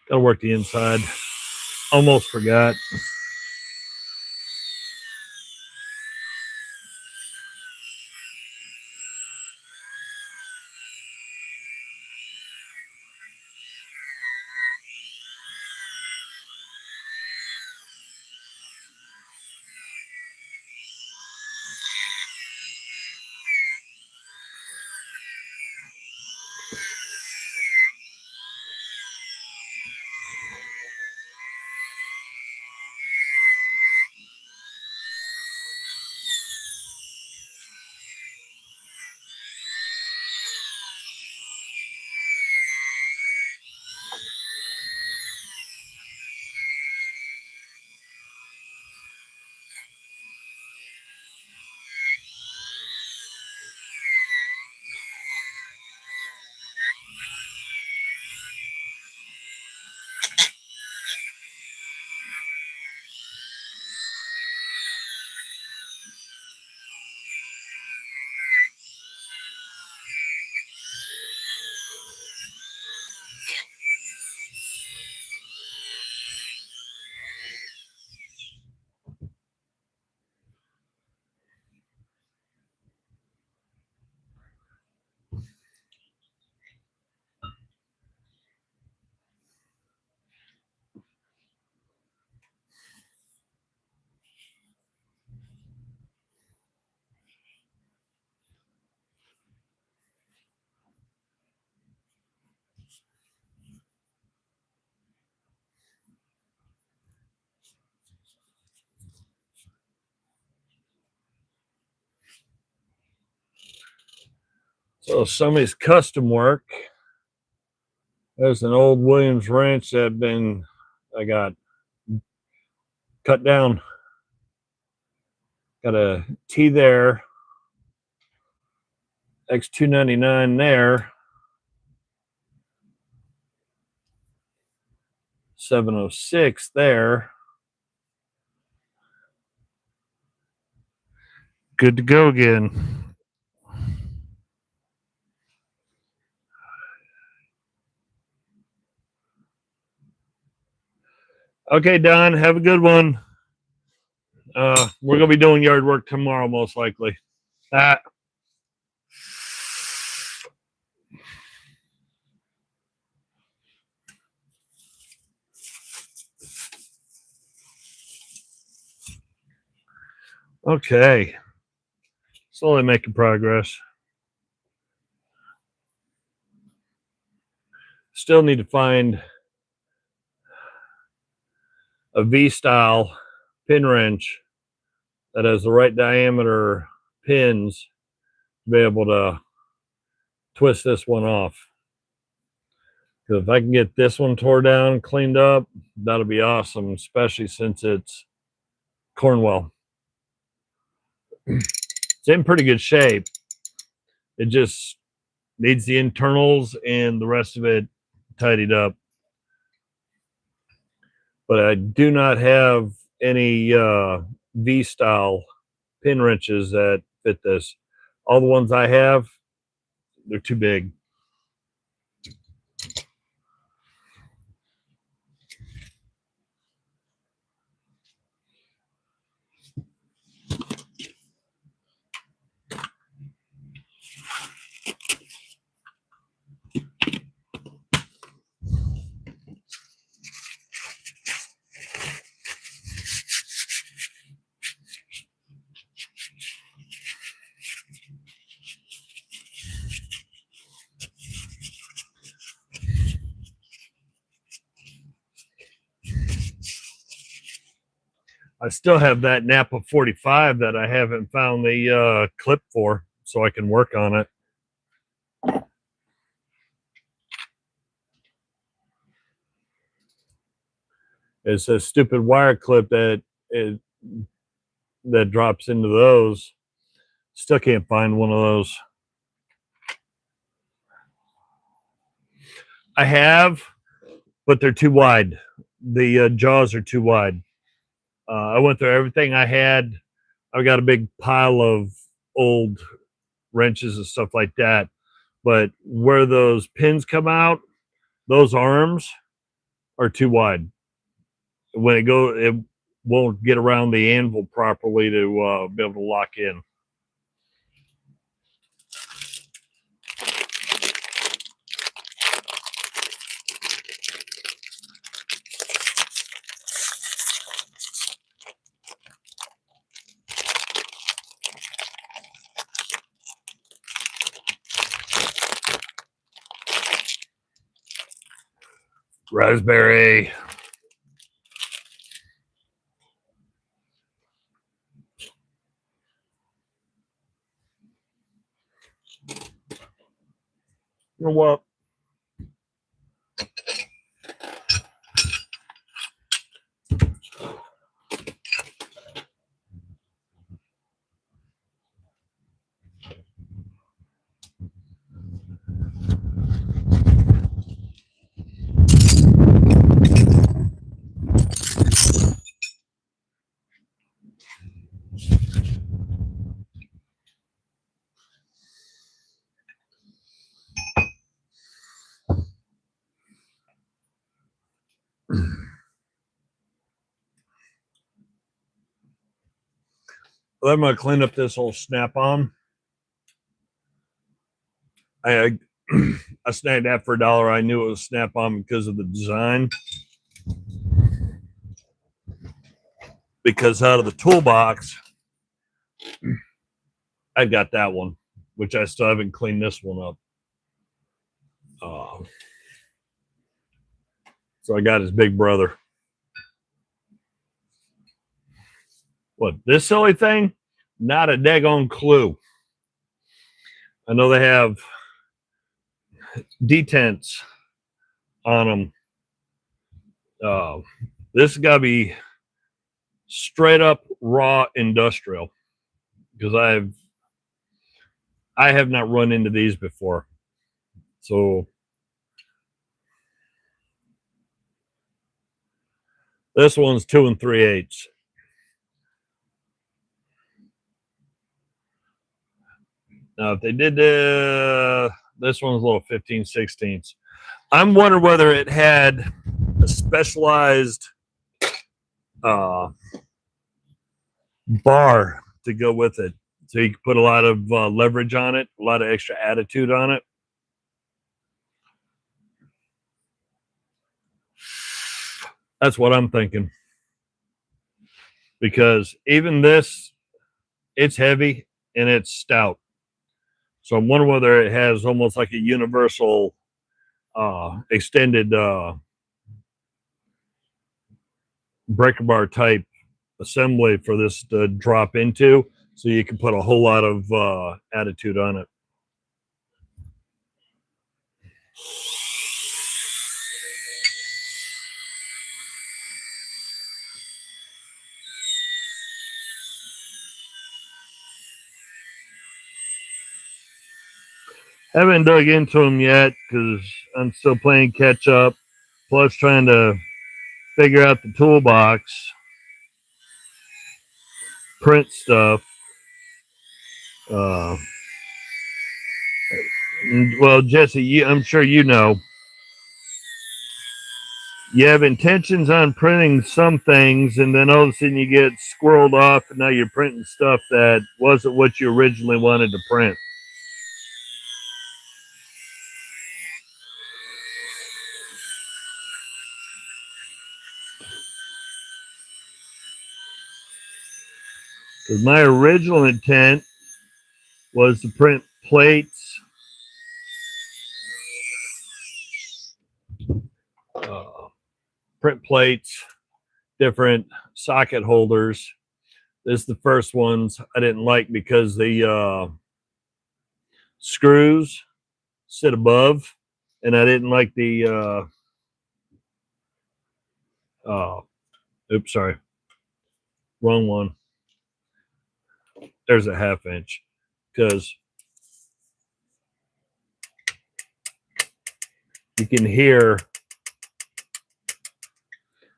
Gotta work the inside. Almost forgot. So somebody's custom work. There's an old Williams wrench that I got cut down. Got a T there, X299 there, 706 there. Good to go again. Okay, Don, have a good one. We're gonna be doing yard work tomorrow, most likely. Okay, slowly making progress. Still need to find a V-style pin wrench that has the right diameter pins to be able to twist this one off. Because if I can get this one tore down, cleaned up, that'll be awesome, especially since it's Cornwell. It's in pretty good shape. It just needs the internals and the rest of it tidied up. But I do not have any V-style pin wrenches that fit this. All the ones I have, they're too big. I still have that Napa 45 that I haven't found the clip for, so I can work on it. It's a stupid wire clip that that drops into those. Still can't find one of those. I have, but they're too wide. The jaws are too wide. I went through everything I had. I got a big pile of old wrenches and stuff like that. But where those pins come out, those arms are too wide. When it won't get around the anvil properly to be able to lock in. Raspberry. You know what? Well, I'm gonna clean up this whole snap-on. I I snagged that for $1. I knew it was snap-on because of the design. Because out of the toolbox, I got that one, which I still haven't cleaned this one up. So I got his big brother. What, this silly thing? Not a daggone clue. I know they have detents on them. This has got to be straight up raw industrial, because I have not run into these before. So this one's 2 3/8. Now, if they did this one's a little 15/16. I'm wondering whether it had a specialized bar to go with it, so you can put a lot of leverage on it, a lot of extra attitude on it. That's what I'm thinking. Because even this, it's heavy and it's stout. So I'm wondering whether it has almost like a universal extended breaker bar type assembly for this to drop into, so you can put a whole lot of attitude on it. Haven't dug into them yet because I'm still playing catch up, plus trying to figure out the toolbox, print stuff. Well, Jesse, I'm sure you know, you have intentions on printing some things, and then all of a sudden you get squirreled off, and now you're printing stuff that wasn't what you originally wanted to print. Because my original intent was to print plates, different socket holders. This is the first ones I didn't like because the screws sit above, and I didn't like the oops, sorry, wrong one. there's a 1/2 inch, because you can hear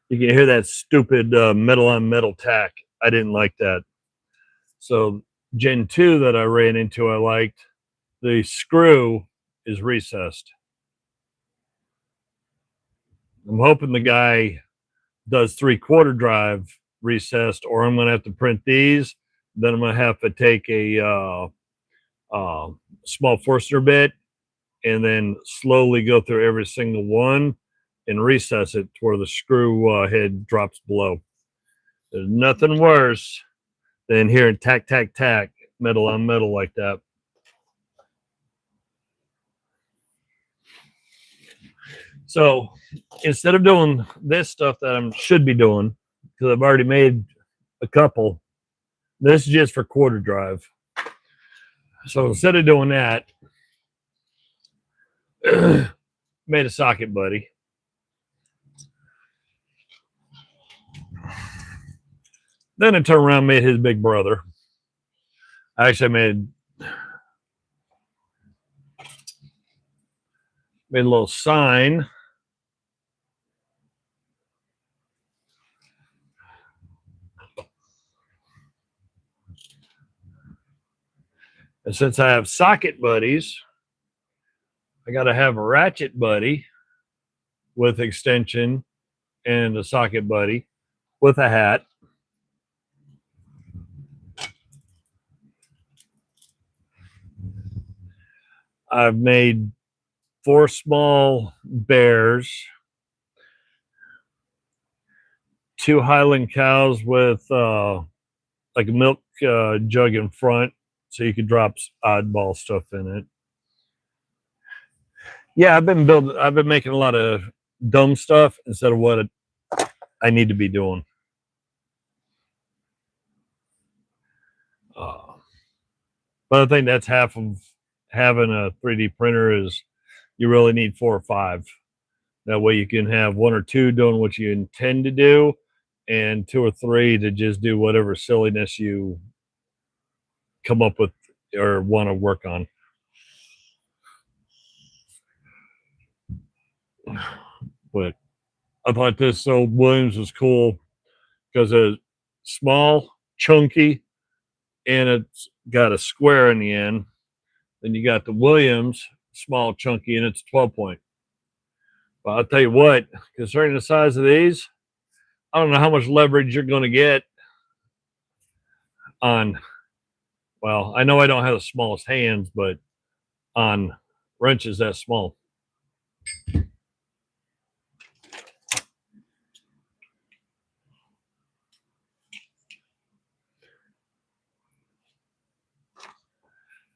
that stupid metal on metal tack. I didn't like that. So Gen 2 that I ran into, I liked. The screw is recessed. I'm hoping the guy does 3/4 drive recessed, or I'm going to have to print these. Then I'm going to have to take a small Forstner bit and then slowly go through every single one and recess it to where the screw head drops below. There's nothing worse than hearing tack, tack, tack, metal on metal like that. So instead of doing this stuff that I should be doing, because I've already made a couple, this is just for 1/4 drive. So instead of doing that, made a socket buddy. Then I turned around and made his big brother. I actually made a little sign. And since I have socket buddies, I got to have a ratchet buddy with extension and a socket buddy with a hat. I've made 4 small bears, 2 Highland cows with like a milk jug in front, so you could drop oddball stuff in it. Yeah, I've been making a lot of dumb stuff instead of what I need to be doing. But I think that's half of having a 3D printer is you really need 4 or 5. That way you can have 1 or 2 doing what you intend to do, and 2 or 3 to just do whatever silliness you come up with or want to work on. But I thought this old Williams was cool because it's small, chunky, and it's got a square in the end. Then you got the Williams, small, chunky, and it's 12-point. But I'll tell you what, concerning the size of these, I don't know how much leverage you're going to get on, well, I know I don't have the smallest hands, but on wrenches that small.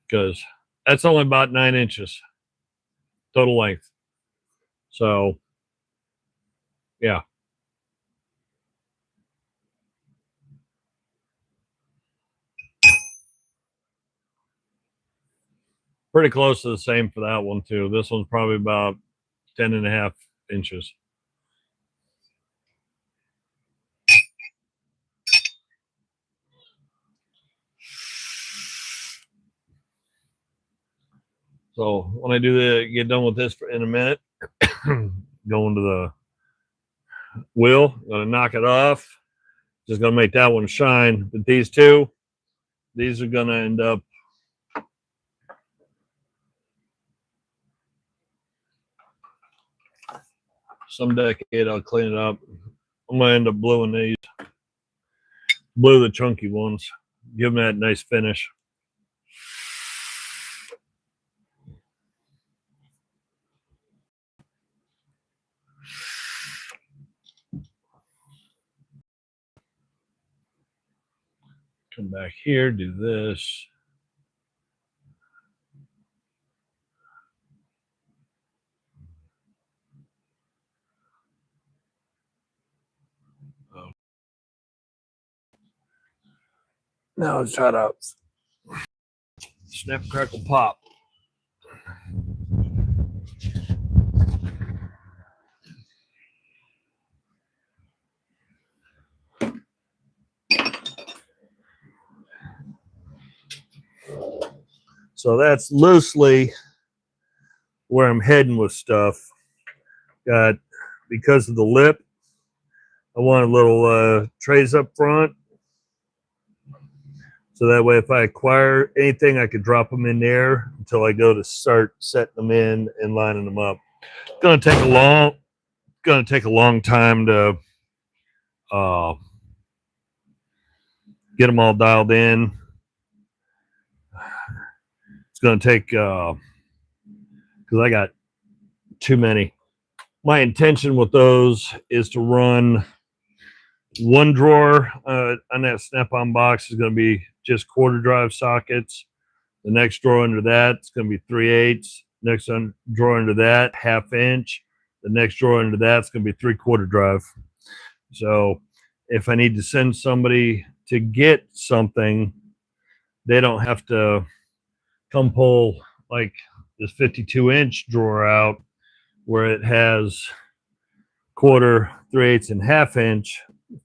Because that's only about 9 inches total length. So, yeah. Pretty close to the same for that one, too. This one's probably about 10.5 inches. So when I get done with this in a minute, going to the wheel, gonna knock it off. Just gonna make that one shine. But these two, these are gonna end up some decade. I'll clean it up. I'm gonna end up bluing these, blue the chunky ones, give them that nice finish. Come back here, do this. Oh. Now let's try to snap, crackle, pop. So that's loosely where I'm heading with stuff. Got, because of the lip, I want a little trays up front. So that way, if I acquire anything, I could drop them in there until I go to start setting them in and lining them up. It's going to take a long time to get them all dialed in. It's going to take because I got too many. My intention with those is to run one drawer on that Snap-on box is going to be just quarter drive sockets. The next drawer under that is going to be 3/8. Next drawer under that, 1/2 inch. The next drawer under that is going to be 3/4 drive. So if I need to send somebody to get something, they don't have to come pull like this 52-inch drawer out where it has quarter, 3/8, and 1/2 inch,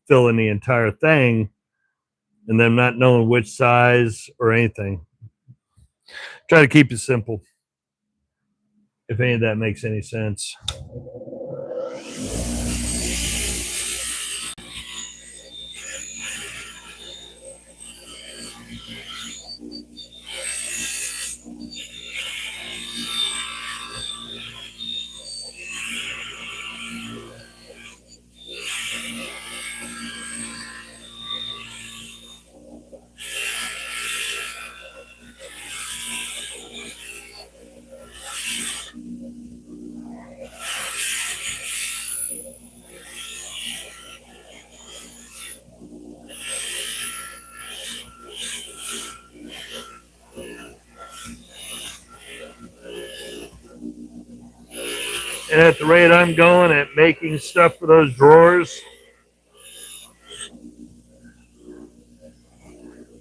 filling the entire thing, and them not knowing which size or anything. Try to keep it simple, if any of that makes any sense. And at the rate I'm going at making stuff for those drawers,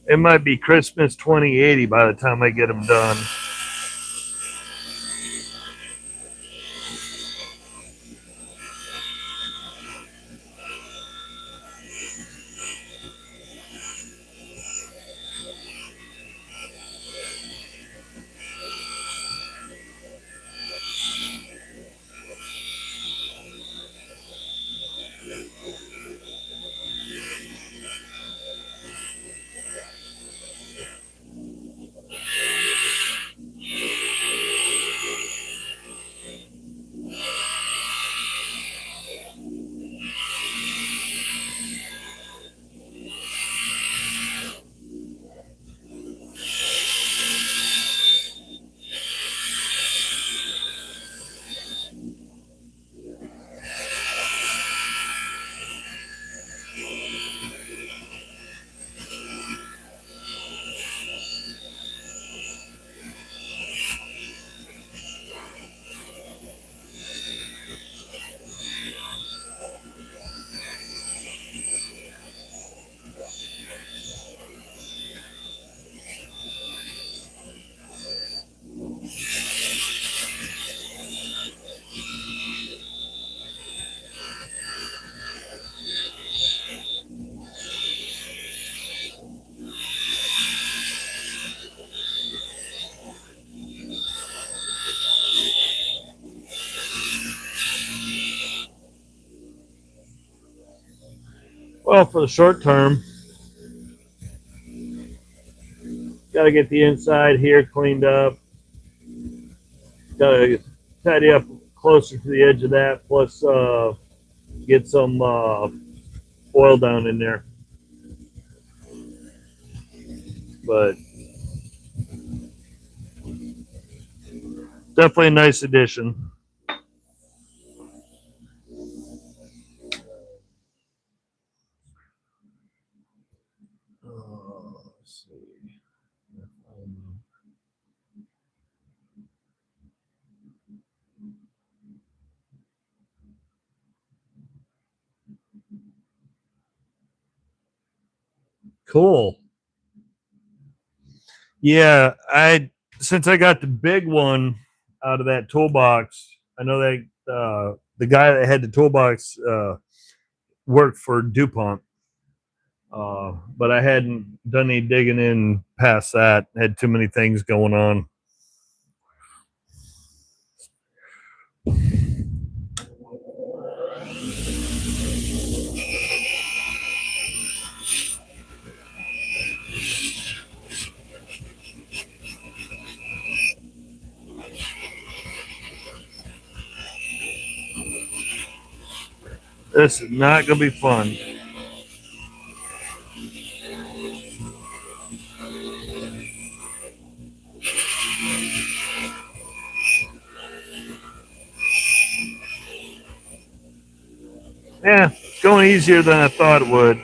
it might be Christmas 2080 by the time I get them done. Well, for the short term, got to get the inside here cleaned up. Got to tidy up closer to the edge of that, plus get some oil down in there. But definitely a nice addition. Let's see. Cool. Yeah, since I got the big one out of that toolbox, I know that the guy that had the toolbox worked for DuPont. But I hadn't done any digging in past that. Had too many things going on. This is not going to be fun. Yeah, it's going easier than I thought it would.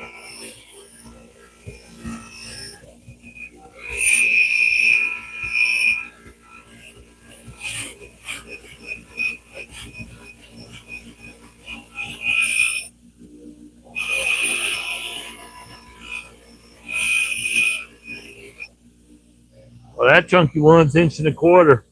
Well, that chunky one's 1.25 inches.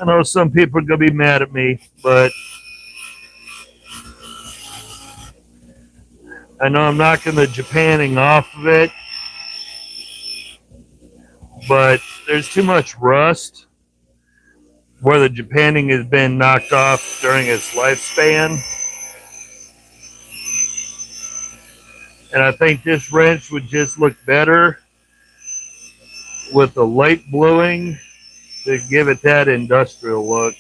I know some people are going to be mad at me, but I know I'm knocking the Japanning off of it, but there's too much rust where the Japanning has been knocked off during its lifespan. And I think this wrench would just look better with the light bluing to give it that industrial look.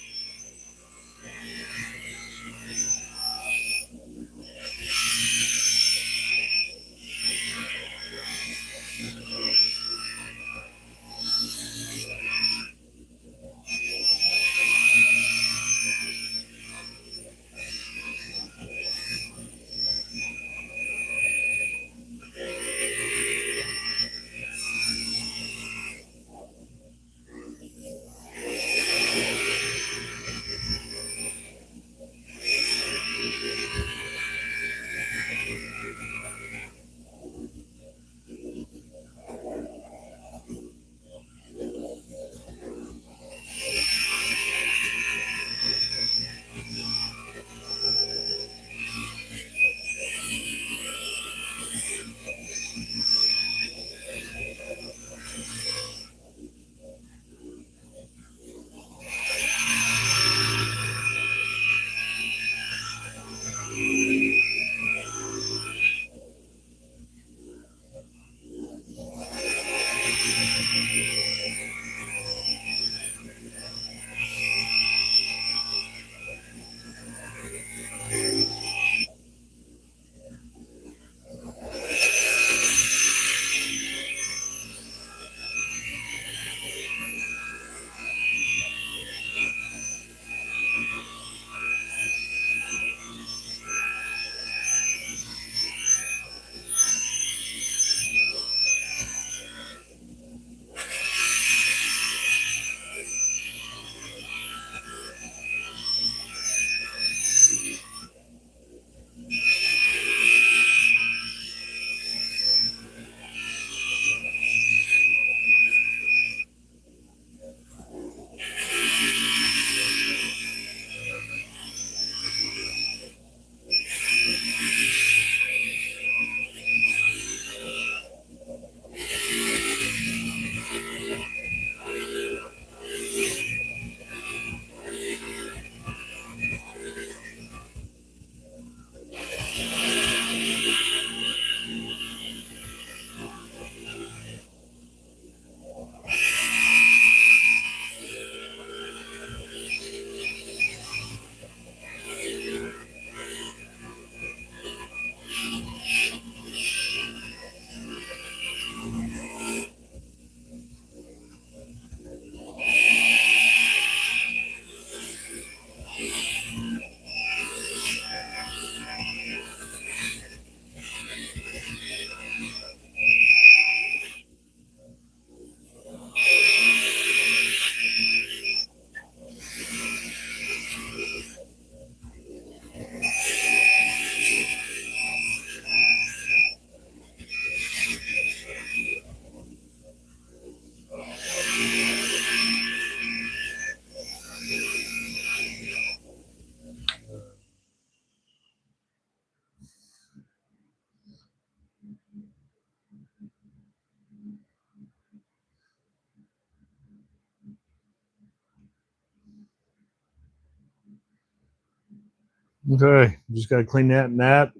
Okay, just got to clean that and that.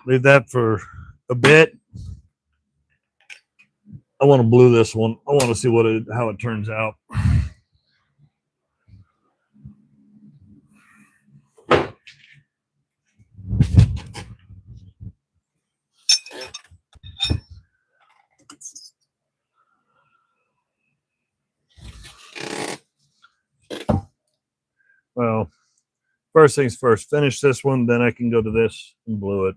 Leave that for a bit. I want to blue this one. I want to see how it turns out. Well, first things first, finish this one, then I can go to this and blue it.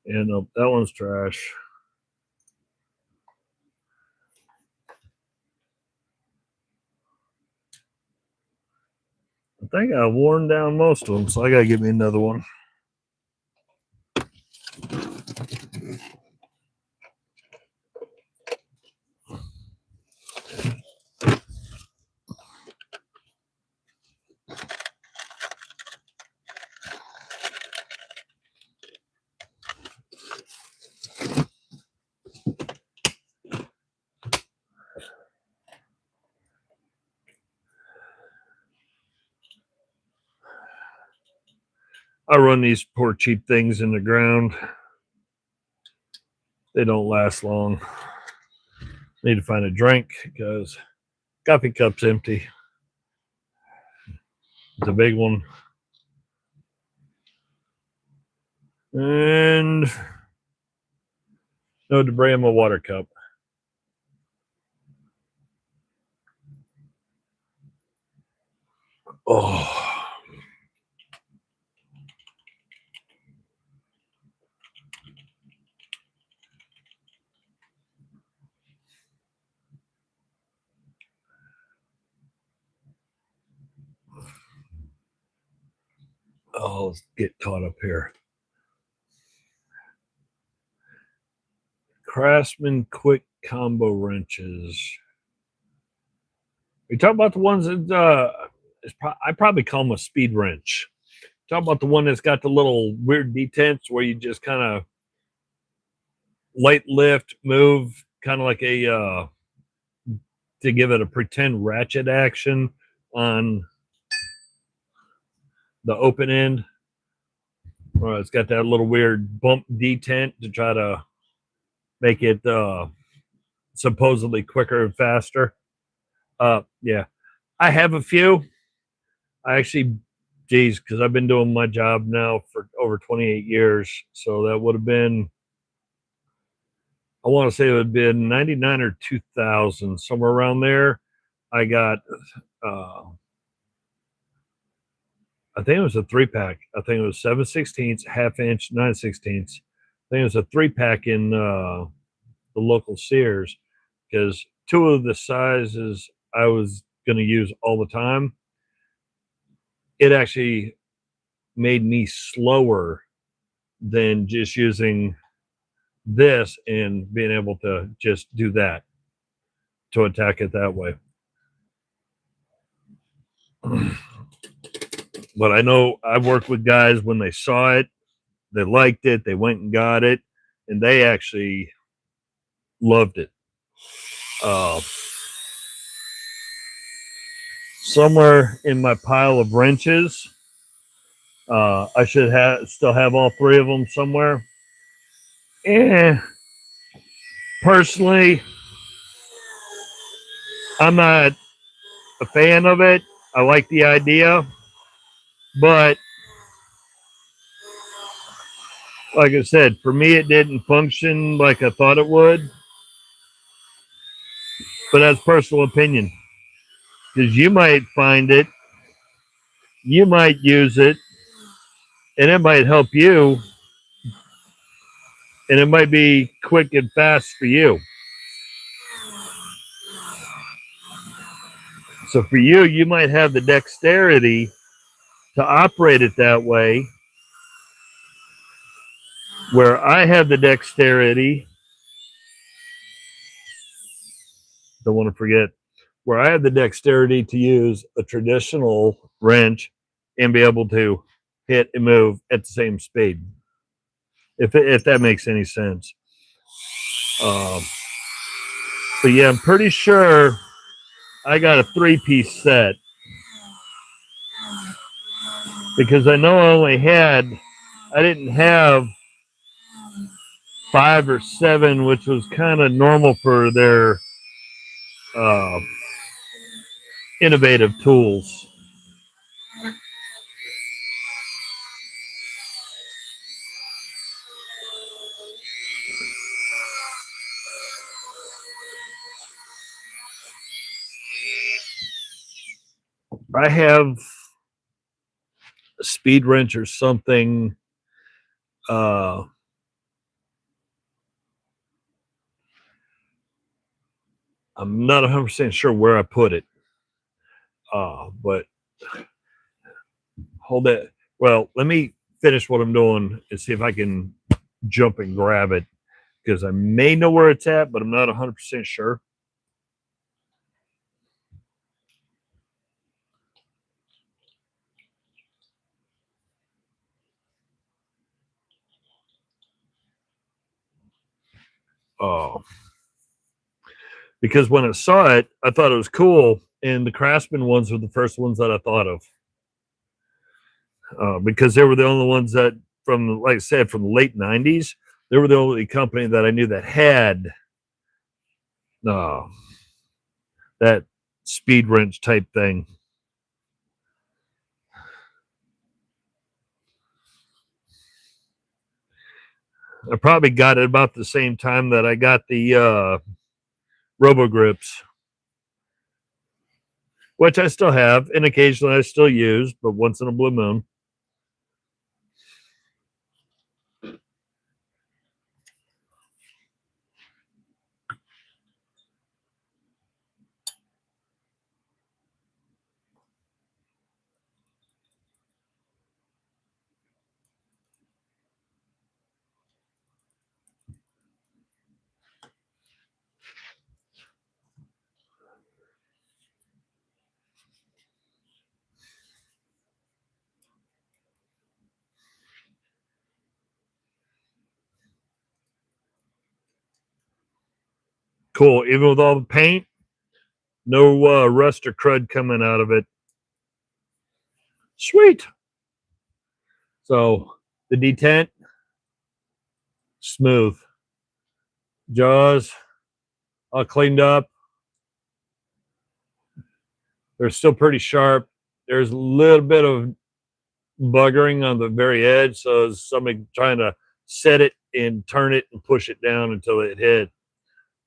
And that one's trash. I think I've worn down most of them, so I gotta get me another one. I run these poor cheap things in the ground. They don't last long. Need to find a drink because coffee cup's empty. It's a big one. And no debris in my water cup. Oh. Oh, let's get caught up here. Craftsman quick combo wrenches. We talk about the ones that I probably call them a speed wrench. Talk about the one that's got the little weird detents where you just kind of light lift, move, kind of like a to give it a pretend ratchet action on the open end. Well, it's got that little weird bump detent to try to make it supposedly quicker and faster. Yeah, I have a few. I actually, geez, because I've been doing my job now for over 28 years. So that would have been, I want to say it would have been 99 or 2000, somewhere around there. I got, I think it was a 3-pack. I think it was 7/16, half inch, 9/16. I think it was a 3-pack in the local Sears, because two of the sizes I was going to use all the time, it actually made me slower than just using this and being able to just do that, to attack it that way. But I know I've worked with guys when they saw it, they liked it, they went and got it, and they actually loved it. Somewhere in my pile of wrenches, I should still have all three of them somewhere. And personally, I'm not a fan of it. I like the idea, but like I said, for me, it didn't function like I thought it would. But that's personal opinion, because you might find it, you might use it, and it might help you, and it might be quick and fast for you. So for you, you might have the dexterity to operate it that way, where I have the dexterity, don't want to forget, where I have the dexterity to use a traditional wrench and be able to hit and move at the same speed. If that makes any sense. But yeah, I'm pretty sure I got a 3-piece set, because I know I didn't have 5 or 7, which was kind of normal for their innovative tools. I have a speed wrench or something. I'm not 100% sure where I put it. But hold it. Well, let me finish what I'm doing and see if I can jump and grab it, because I may know where it's at, but I'm not 100% sure. Because when I saw it, I thought it was cool, and the Craftsman ones were the first ones that I thought of, because they were the only ones that, from, like I said, from the late '90s, they were the only company that I knew that had that speed wrench type thing. I probably got it about the same time that I got the Robo Grips, which I still have, and occasionally I still use, but once in a blue moon. Cool. Even with all the paint, no rust or crud coming out of it. Sweet. So the detent, smooth. Jaws, all cleaned up. They're still pretty sharp. There's a little bit of buggering on the very edge, so it's somebody trying to set it and turn it and push it down until it hit.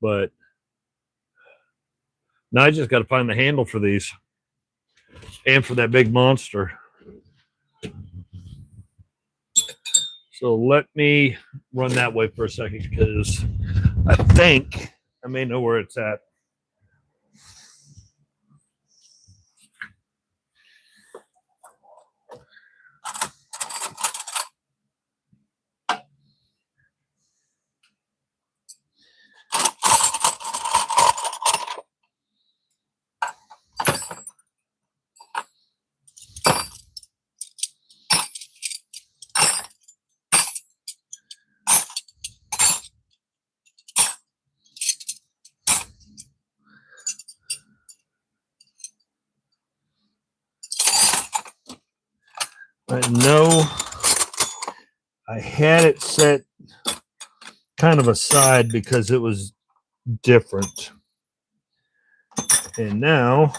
But now I just got to find the handle for these and for that big monster. So let me run that way for a second because I think I may know where it's at. I know I had it set kind of aside because it was different. And now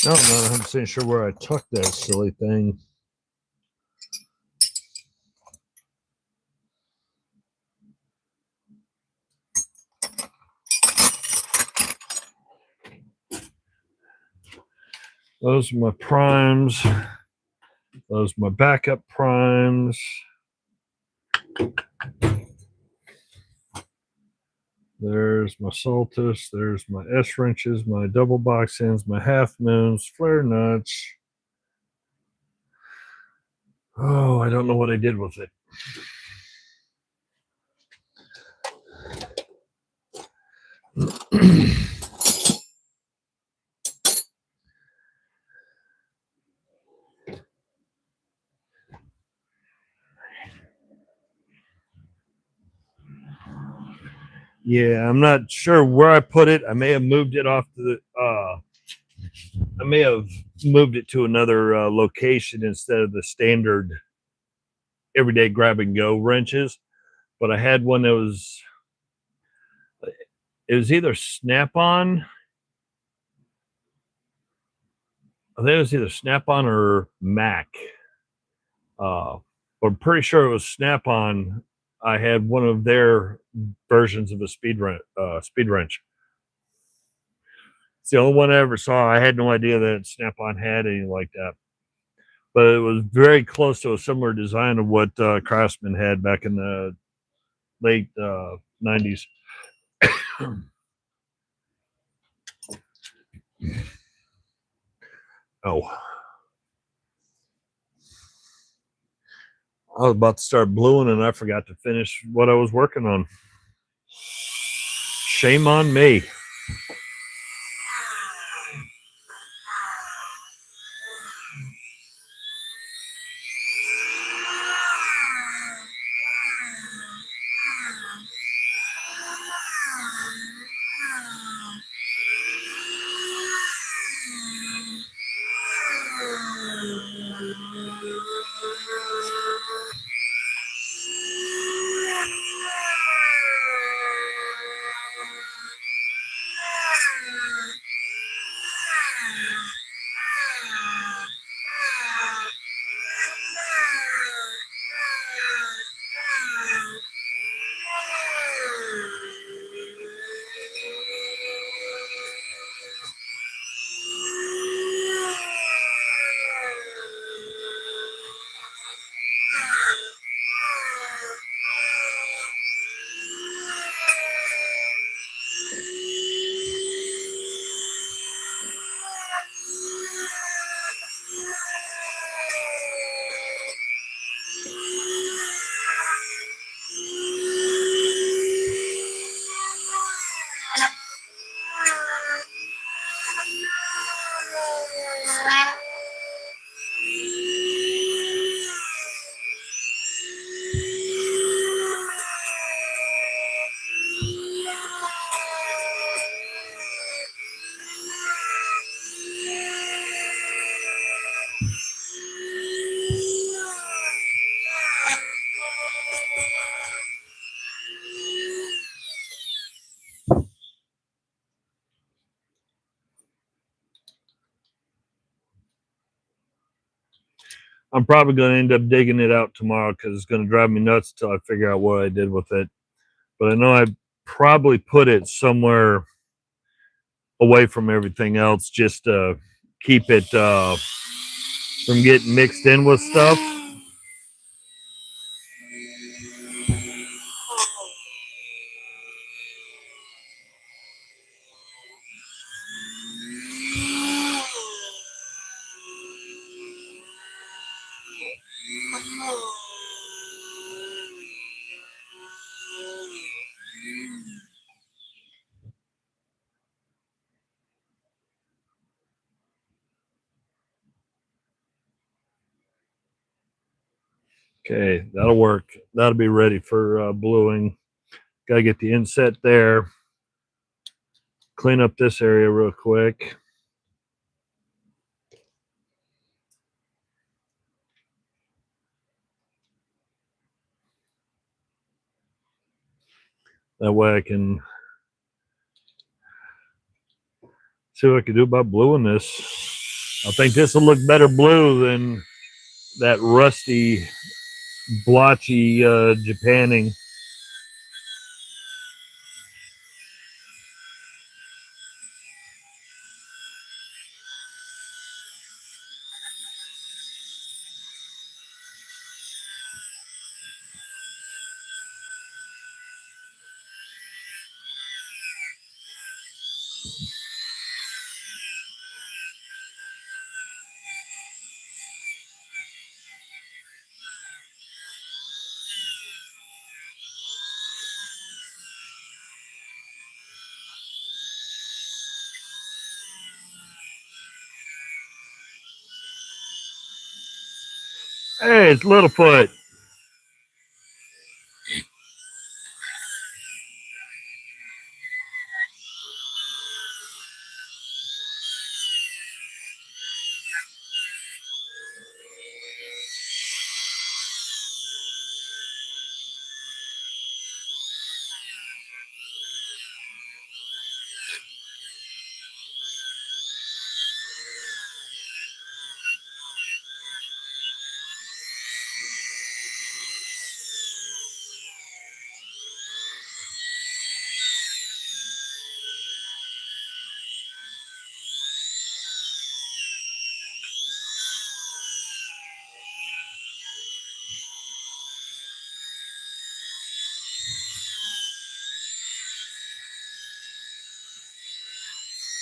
I'm not 100% sure where I tucked that silly thing. Those are my primes. Those are my backup primes. There's my Saltus. There's my S wrenches, my double box ends, my half moons, flare nuts. Oh, I don't know what I did with it. Yeah, I'm not sure where I put it. I may have moved it off to the. I may have moved it to another location instead of the standard everyday grab and go wrenches. But I had one that was. It was either Snap-on. I think it was either Snap-on or Mac. But I'm pretty sure it was Snap-on. I had one of their versions of a speed wrench. It's the only one I ever saw. I had no idea that Snap-on had anything like that. But it was very close to a similar design of what Craftsman had back in the late 90s. Oh. I was about to start bluing and I forgot to finish what I was working on. Shame on me. I'm probably going to end up digging it out tomorrow because it's going to drive me nuts till I figure out what I did with it. But I know I probably put it somewhere away from everything else just to keep it from getting mixed in with stuff. Okay, that'll work. That'll be ready for bluing. Got to get the inset there. Clean up this area real quick. That way I can see what I can do about bluing this. I think this will look better blue than that rusty, blotchy Japanning. Hey, it's Littlefoot.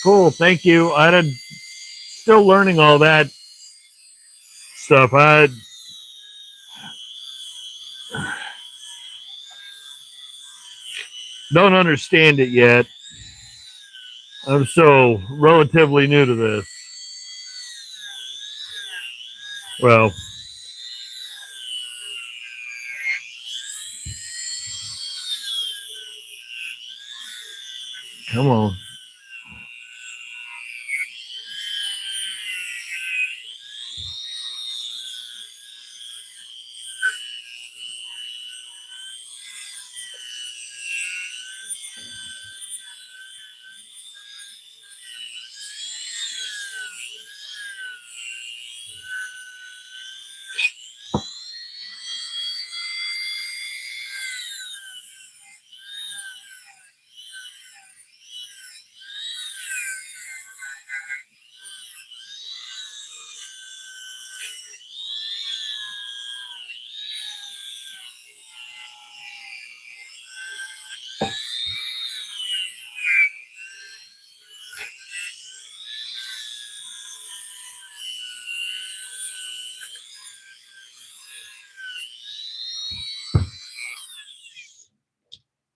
Cool, thank you. Still learning all that stuff. I don't understand it yet. I'm so relatively new to this. Well, come on.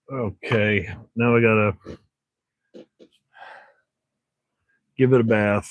Okay, now I gotta give it a bath.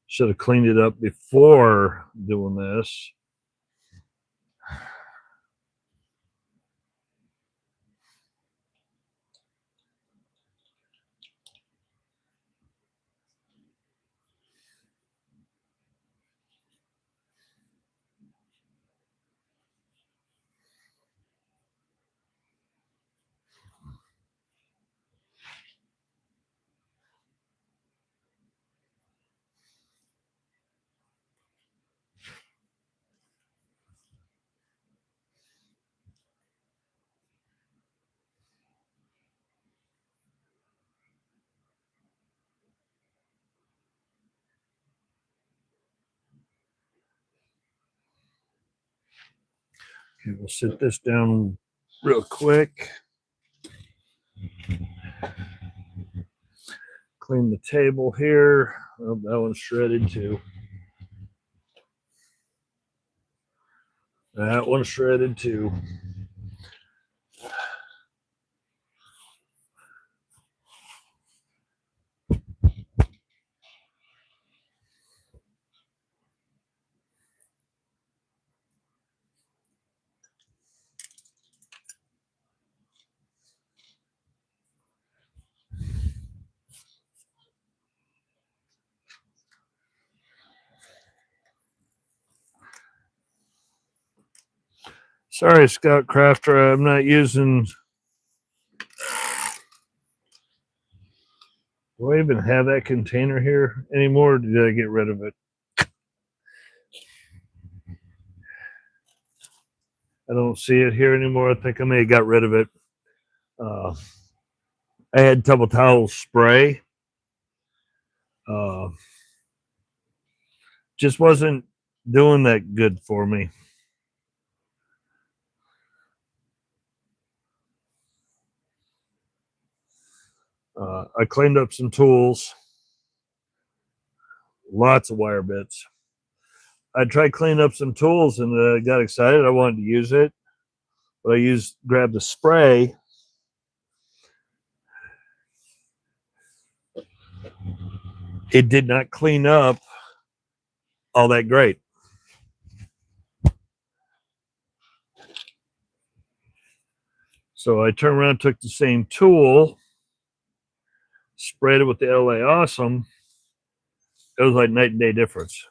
Should have cleaned it up before doing this. Okay, we'll sit this down real quick. Clean the table here. Oh, that one's shredded too. That one's shredded too. Sorry, Scout Crafter, I'm not using. Do I even have that container here anymore? Or did I get rid of it? I don't see it here anymore. I think I may have got rid of it. I had Double Towel spray. Just wasn't doing that good for me. I cleaned up some tools, lots of wire bits. I tried cleaning up some tools and got excited. I wanted to use it, but I grabbed the spray. It did not clean up all that great. So I turned around, took the same tool, sprayed it with the LA Awesome. It was like night and day difference.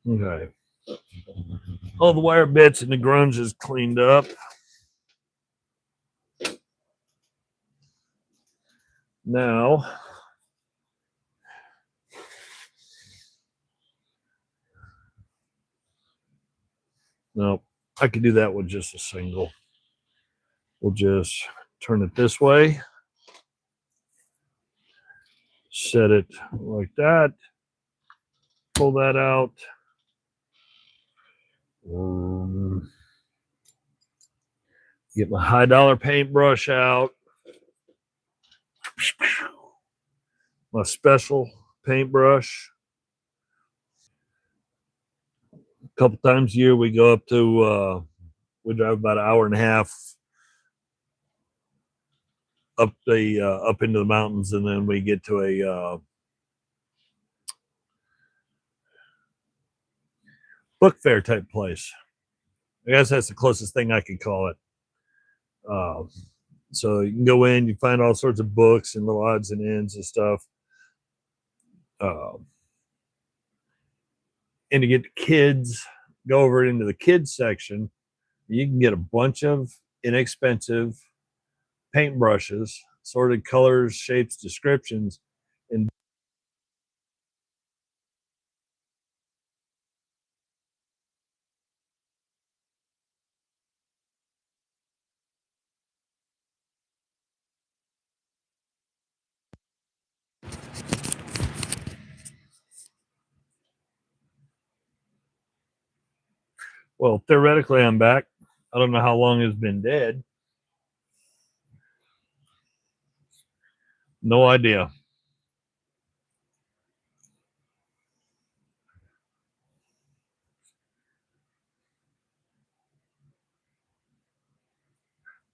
Okay. All the wire bits and the grunge is cleaned up. Now, no, I could do that with just a single. We'll just turn it this way, set it like that, pull that out. Get my high dollar paintbrush out. My special paintbrush. A couple times a year we go up to we drive about an hour and a half up into the mountains, and then we get to a book fair type place. I guess that's the closest thing I could call it. So you can go in, you find all sorts of books and little odds and ends and stuff. And to get the kids, go over into the kids section, you can get a bunch of inexpensive paintbrushes, sorted colors, shapes, descriptions, and well, theoretically, I'm back. I don't know how long it's been dead. No idea.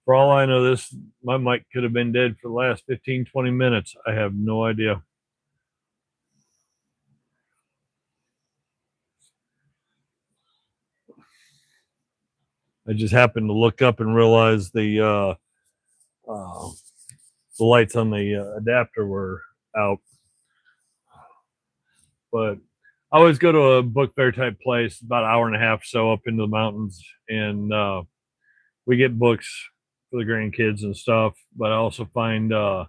For all I know, my mic could have been dead for the last 15, 20 minutes. I have no idea. I just happened to look up and realize the lights on the adapter were out. But I always go to a book fair type place, about an hour and a half or so up into the mountains, and we get books for the grandkids and stuff. But I also find uh,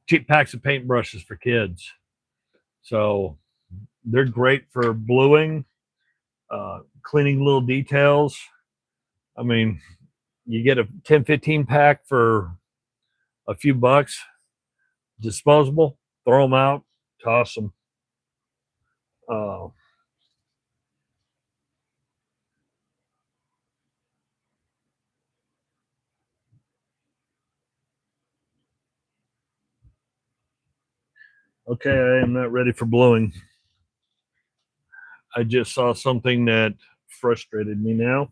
cheap packs of paintbrushes for kids. So they're great for bluing, cleaning little details. I mean, you get a 10, 15 pack for a few bucks, disposable, throw them out, toss them. Uh, okay, I am not ready for bluing. I just saw something that frustrated me now.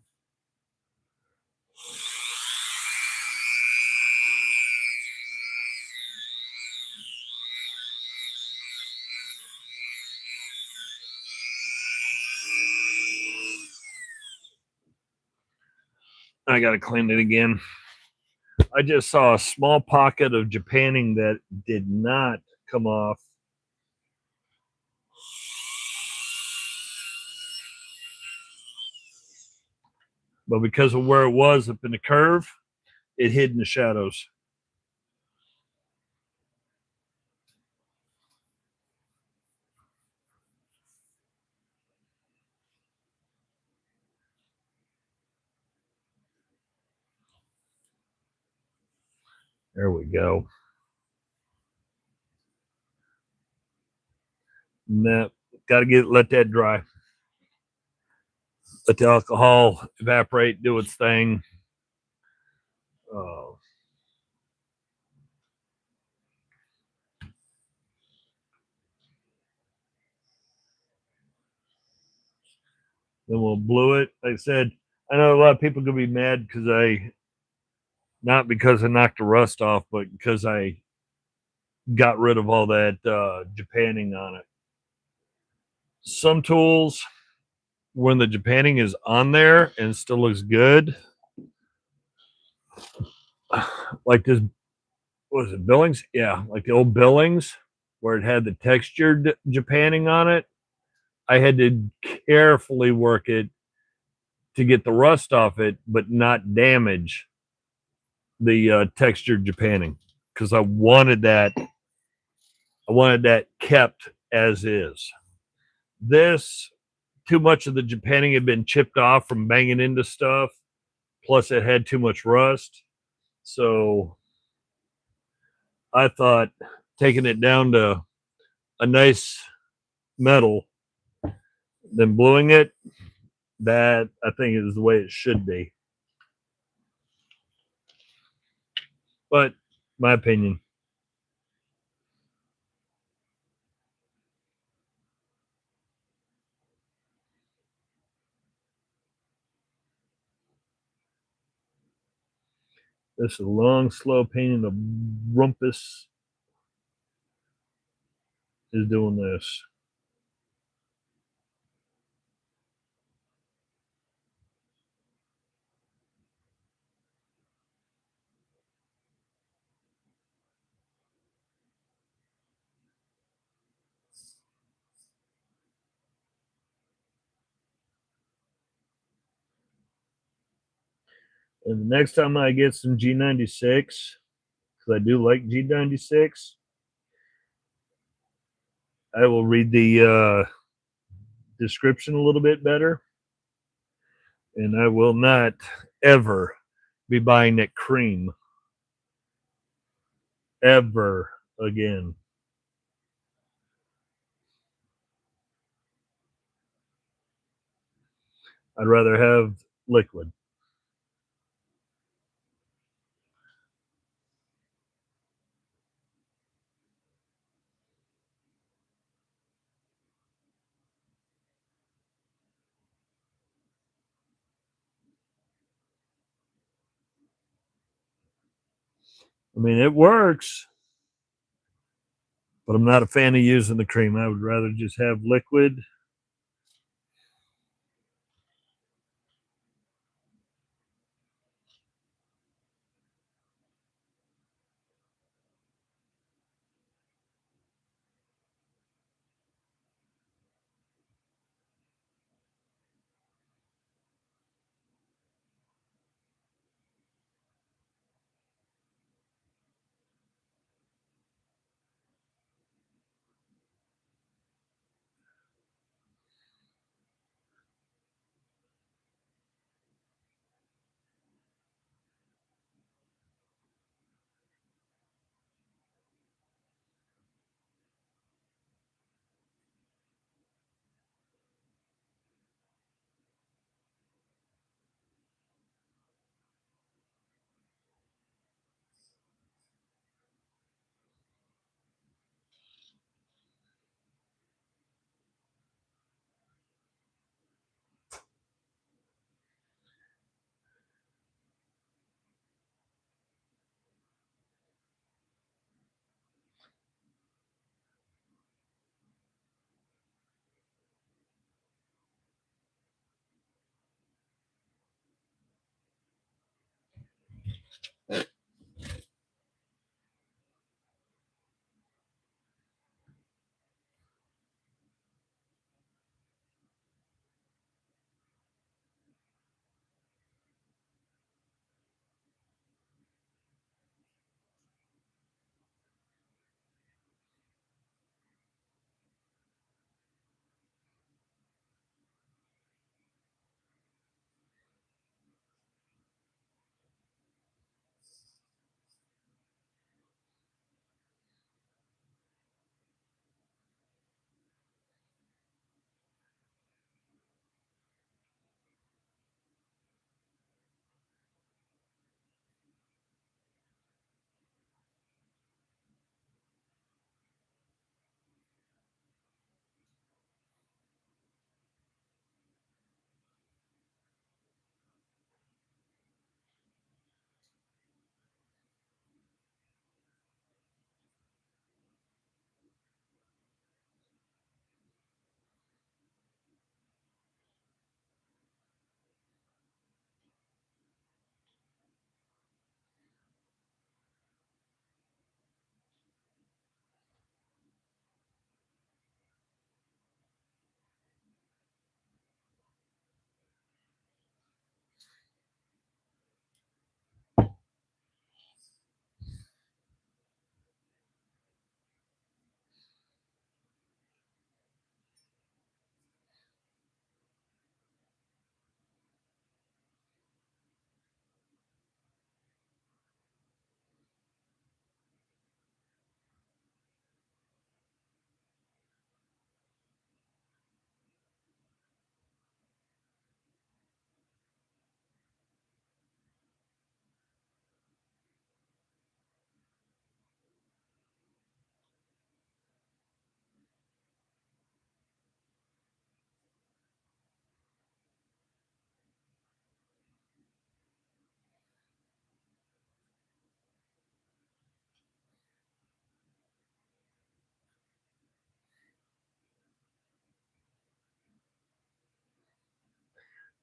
I got to clean it again. I just saw a small pocket of Japanning that did not come off. But because of where it was up in the curve, it hid in the shadows. There we go. Now, got to let that dry. Let the alcohol evaporate, do its thing. Uh, then we'll blue it. Like I said, I know a lot of people could be mad not because I knocked the rust off, but because I got rid of all that Japanning on it. Some tools, when the Japanning is on there and still looks good, like this, what was it, Billings? Yeah, like the old Billings, where it had the textured Japanning on it. I had to carefully work it to get the rust off it, but not damage the textured Japanning, because I wanted that. I wanted that kept as is. This, too much of the Japanning had been chipped off from banging into stuff. Plus, it had too much rust. So I thought taking it down to a nice metal, then bluing it, that I think is the way it should be. But my opinion. This is a long, slow pain in the rumpus is doing this. And the next time I get some G96, because I do like G96, I will read the description a little bit better. And I will not ever be buying that cream ever again. I'd rather have liquid. I mean, it works, but I'm not a fan of using the cream. I would rather just have liquid.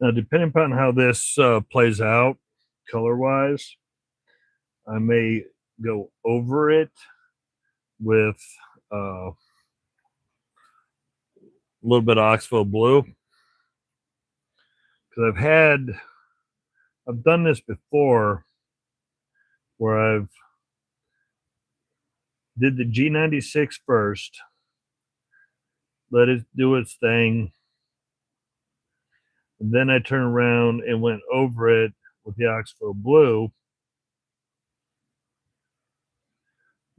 Now, depending upon how this plays out color wise, I may go over it with a little bit of Oxbow blue because I've done this before where I've did the G96 first, let it do its thing, and then I turned around and went over it with the Oxbow blue,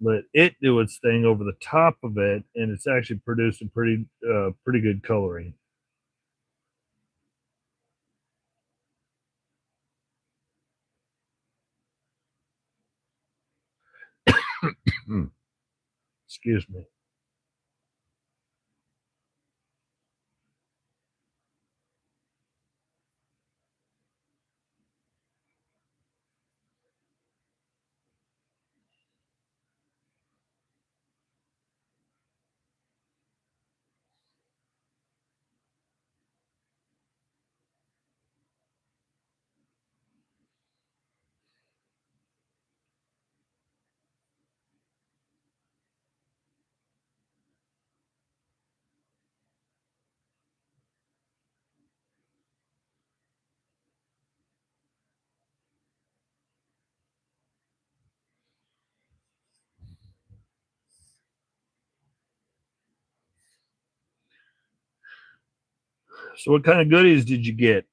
let it do its thing over the top of it, and it's actually produced a pretty good coloring. Excuse me. So what kind of goodies did you get?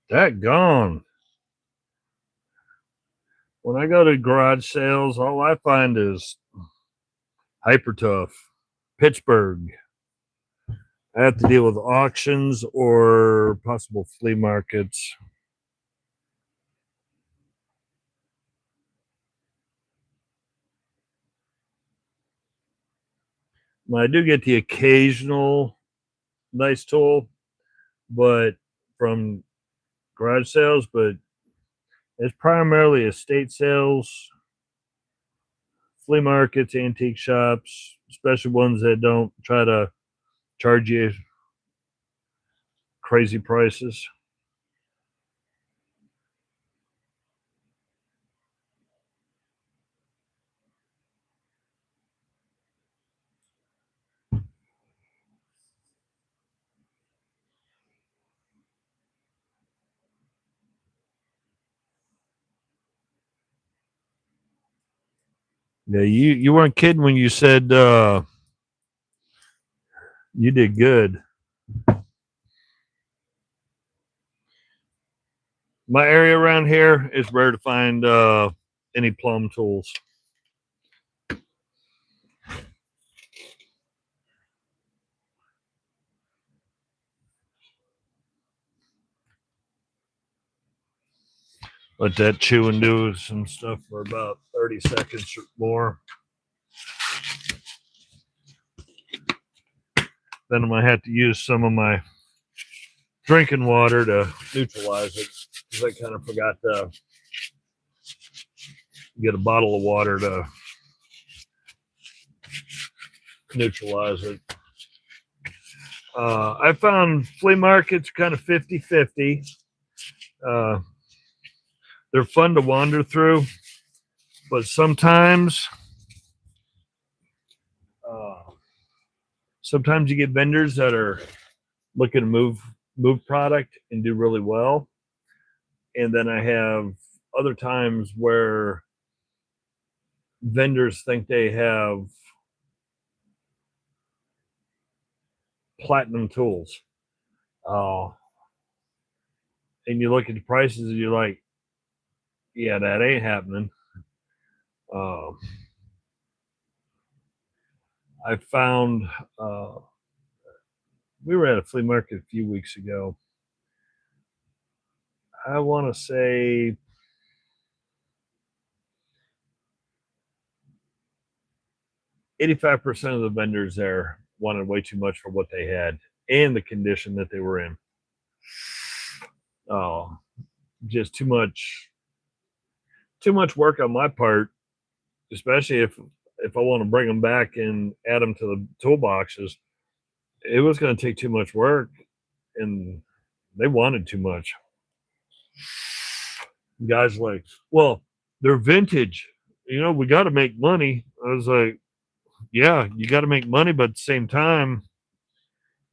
That gone. When I go to garage sales, all I find is hyper tough. Pittsburgh. I have to deal with auctions or possible flea markets. I do get the occasional nice tool, but from garage sales, but it's primarily estate sales, flea markets, antique shops, especially ones that don't try to charge you crazy prices. Yeah, you weren't kidding when you said you did good. My area around here is rare to find any plumb tools. Let that chew and do some stuff for about 30 seconds or more. Then I might have to use some of my drinking water to neutralize it. because I kind of forgot to get a bottle of water to neutralize it. I found flea markets kind of 50-50. They're fun to wander through, but sometimes you get vendors that are looking to move product and do really well. And then I have other times where vendors think they have platinum tools. And you look at the prices and you're like, yeah, that ain't happening. I found we were at a flea market a few weeks ago. I want to say 85% of the vendors there wanted way too much for what they had and the condition that they were in. Just too much work on my part, especially if I want to bring them back and add them to the toolboxes. It was going to take too much work, and they wanted too much. Guys like, well, they're vintage. We got to make money. I was like, yeah, you got to make money, but at the same time,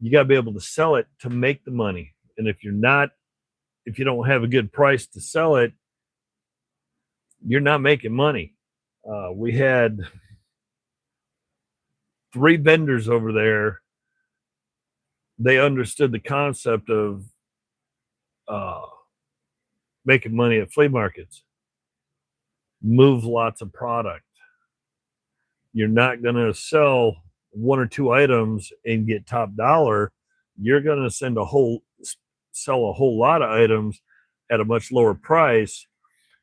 you got to be able to sell it to make the money. And if you don't have a good price to sell it, you're not making money. We had 3 vendors over there. They understood the concept of making money at flea markets. Move lots of product. You're not going to sell 1 or 2 items and get top dollar. You're going to sell a whole lot of items at a much lower price,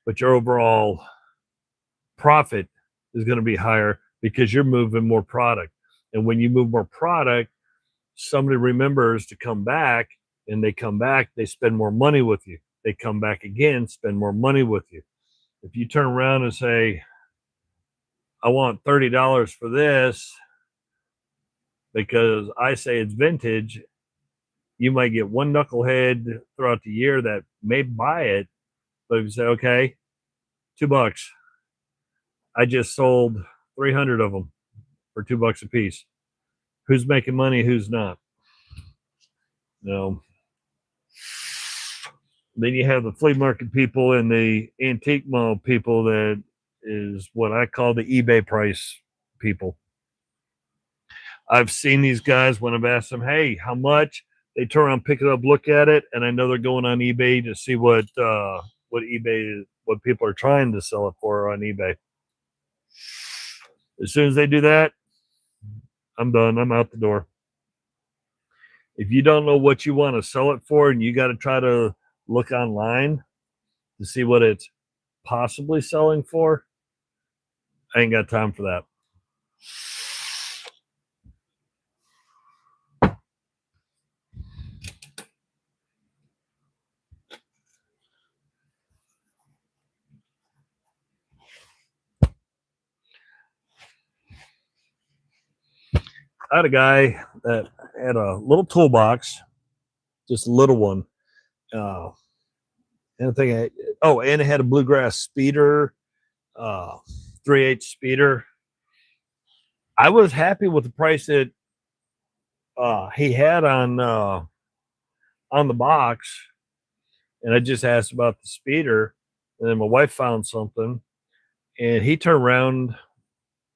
but your overall profit is going to be higher because you're moving more product. And when you move more product, somebody remembers to come back, and they come back, they spend more money with you. They come back again, spend more money with you. If you turn around and say, I want $30 for this because I say it's vintage, you might get one knucklehead throughout the year that may buy it. But if you say, okay, $2, I just sold 300 of them for $2 a piece. Who's making money? Who's not? Then you have the flea market people and the antique mall people that is what I call the eBay price people. I've seen these guys when I've asked them, hey, how much? They turn around, pick it up, look at it, and I know they're going on eBay to see what people are trying to sell it for on eBay. As soon as they do that, I'm done. I'm out the door. If you don't know what you want to sell it for, and you got to try to look online to see what it's possibly selling for, I ain't got time for that. I had a guy that had a little toolbox, just a little one. And I think, and it had a bluegrass speeder, 3/8 speeder. I was happy with the price that he had on the box, and I just asked about the speeder, and then my wife found something, and he turned around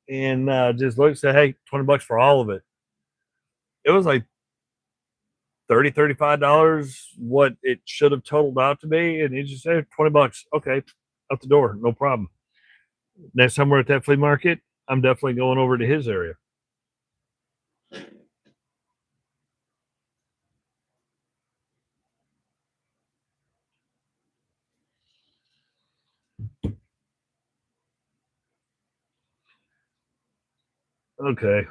and just looked and said, hey, $20 for all of it. It was like $35 what it should have totaled out to be, and he just said $20. Okay, out the door, no problem. Next time we're at that flea market, I'm definitely going over to his area. Okay.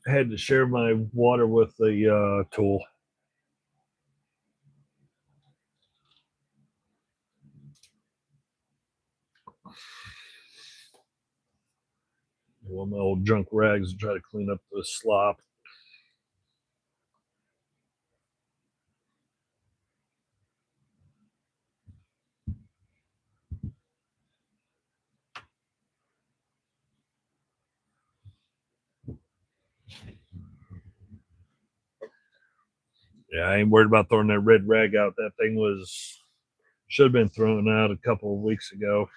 I had to share my water with the tool. Well, my old junk rags to try to clean up the slop. Yeah, I ain't worried about throwing that red rag out. That thing should have been thrown out a couple of weeks ago.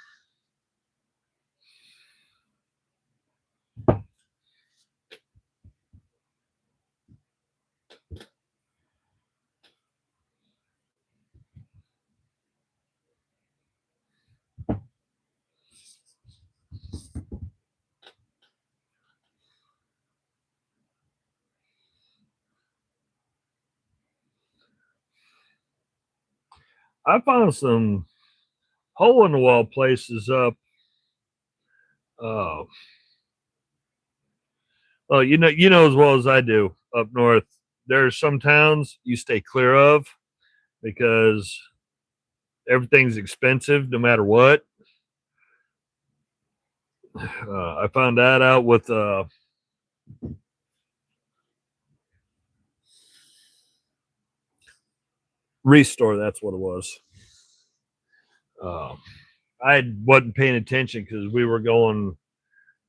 I found some hole in the wall places up. Uh, well, you know as well as I do up north. There are some towns you stay clear of because everything's expensive no matter what. I found that out with Restore. That's what it was. Uh, I wasn't paying attention because we were going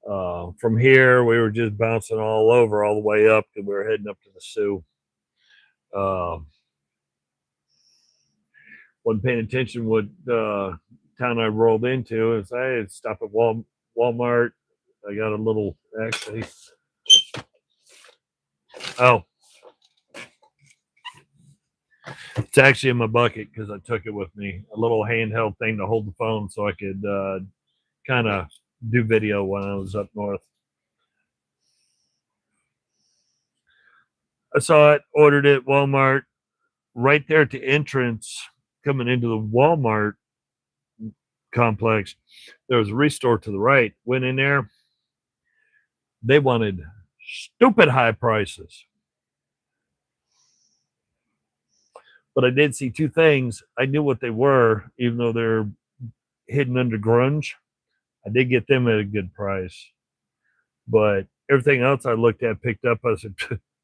from here. We were just bouncing all over all the way up because we were heading up to the Sioux. Wasn't paying attention what town I rolled into. Is I had stopped at Walmart. I got a little actually. Oh, it's actually in my bucket because I took it with me. A little handheld thing to hold the phone so I could kind of do video when I was up north. I saw it, ordered it, Walmart, right there at the entrance coming into the Walmart complex. There was a Restore to the right. Went in there. They wanted stupid high prices. But I did see two things. I knew what they were, even though they're hidden under grunge. I did get them at a good price. But everything else I looked at, picked up, I said,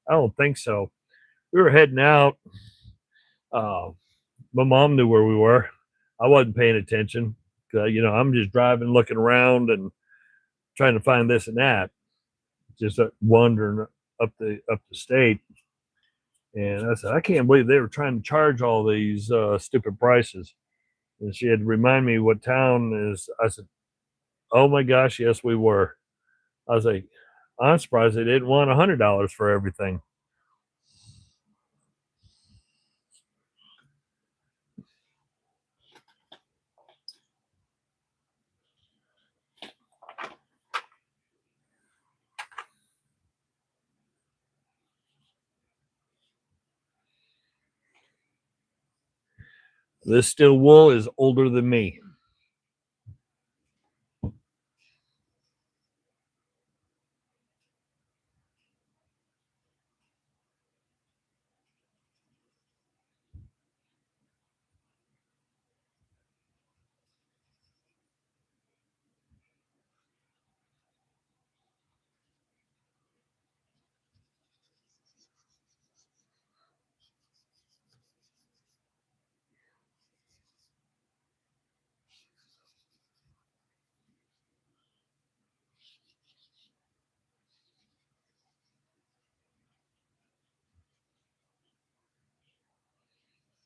I don't think so. We were heading out. Uh, my mom knew where we were. I wasn't paying attention. I'm just driving, looking around, and trying to find this and that. Just wandering up the state. And I said, I can't believe they were trying to charge all these stupid prices. And she had to remind me what town is. I said, oh my gosh, yes, we were. I was like, I'm surprised they didn't want $100 for everything. This steel wool is older than me.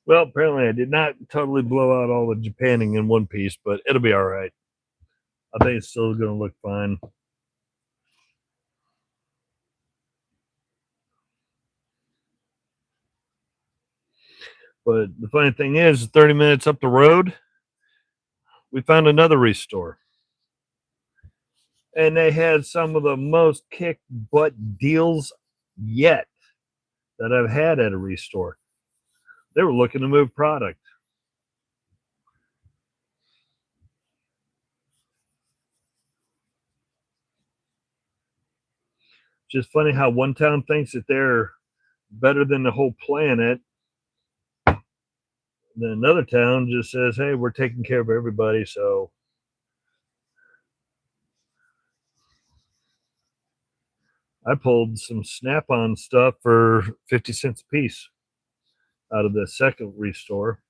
Well, apparently I did not totally blow out all the Japanning in one piece, but it'll be all right. I think it's still going to look fine. But the funny thing is, 30 minutes up the road, we found another Restore. And they had some of the most kick butt deals yet that I've had at a Restore. They were looking to move product. Just funny how one town thinks that they're better than the whole planet. Then another town just says, hey, we're taking care of everybody. So I pulled some Snap-on stuff for 50 cents a piece out of the second restore.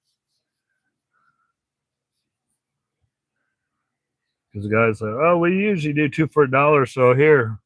Because the guy's like, oh, we usually do 2 for $1, so here.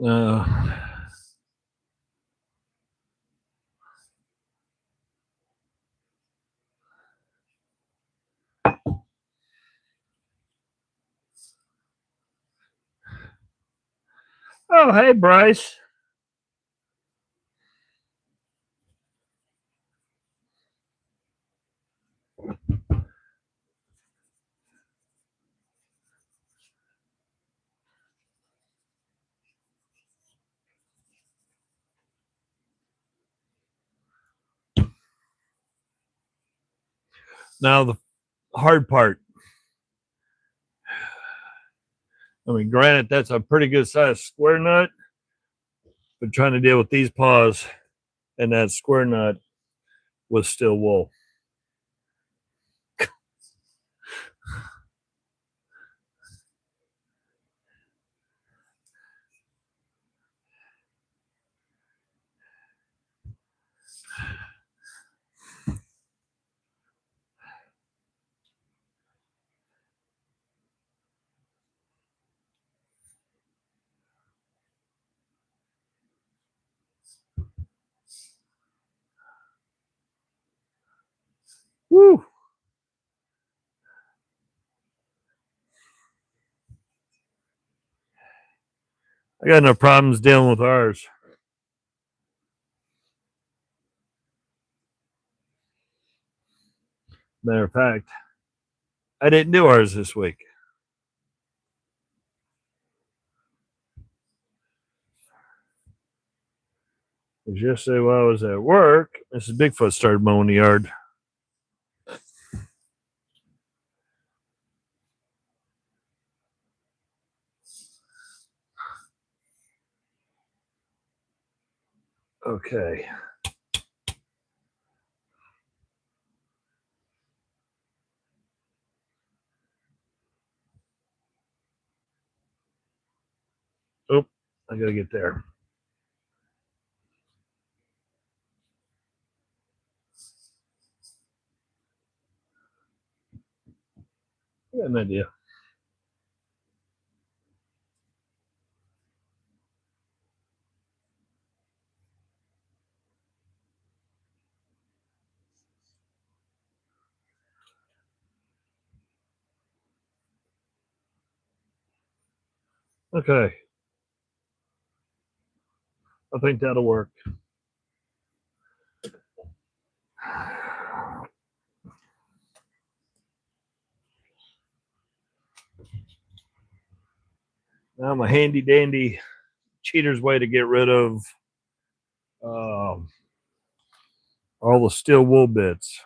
Uh, oh, hey, Bryce. Now, the hard part. I mean, granted, that's a pretty good sized square nut, but trying to deal with these paws and that square nut with steel wool. Woo! I got no problems dealing with ours. Matter of fact, I didn't do ours this week. Because yesterday while I was at work, Mrs. Bigfoot started mowing the yard. Okay. Oh, I gotta get there. I got an idea. Okay. I think that'll work. Now my handy dandy cheater's way to get rid of all the steel wool bits.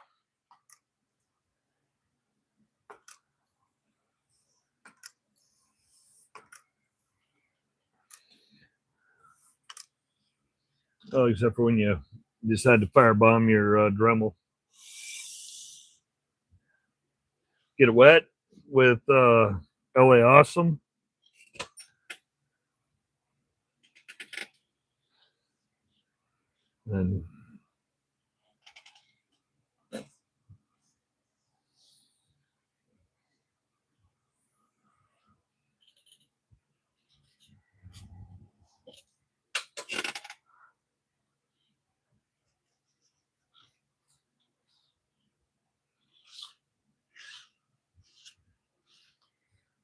Oh, except for when you decide to firebomb your Dremel. Get it wet with LA Awesome. And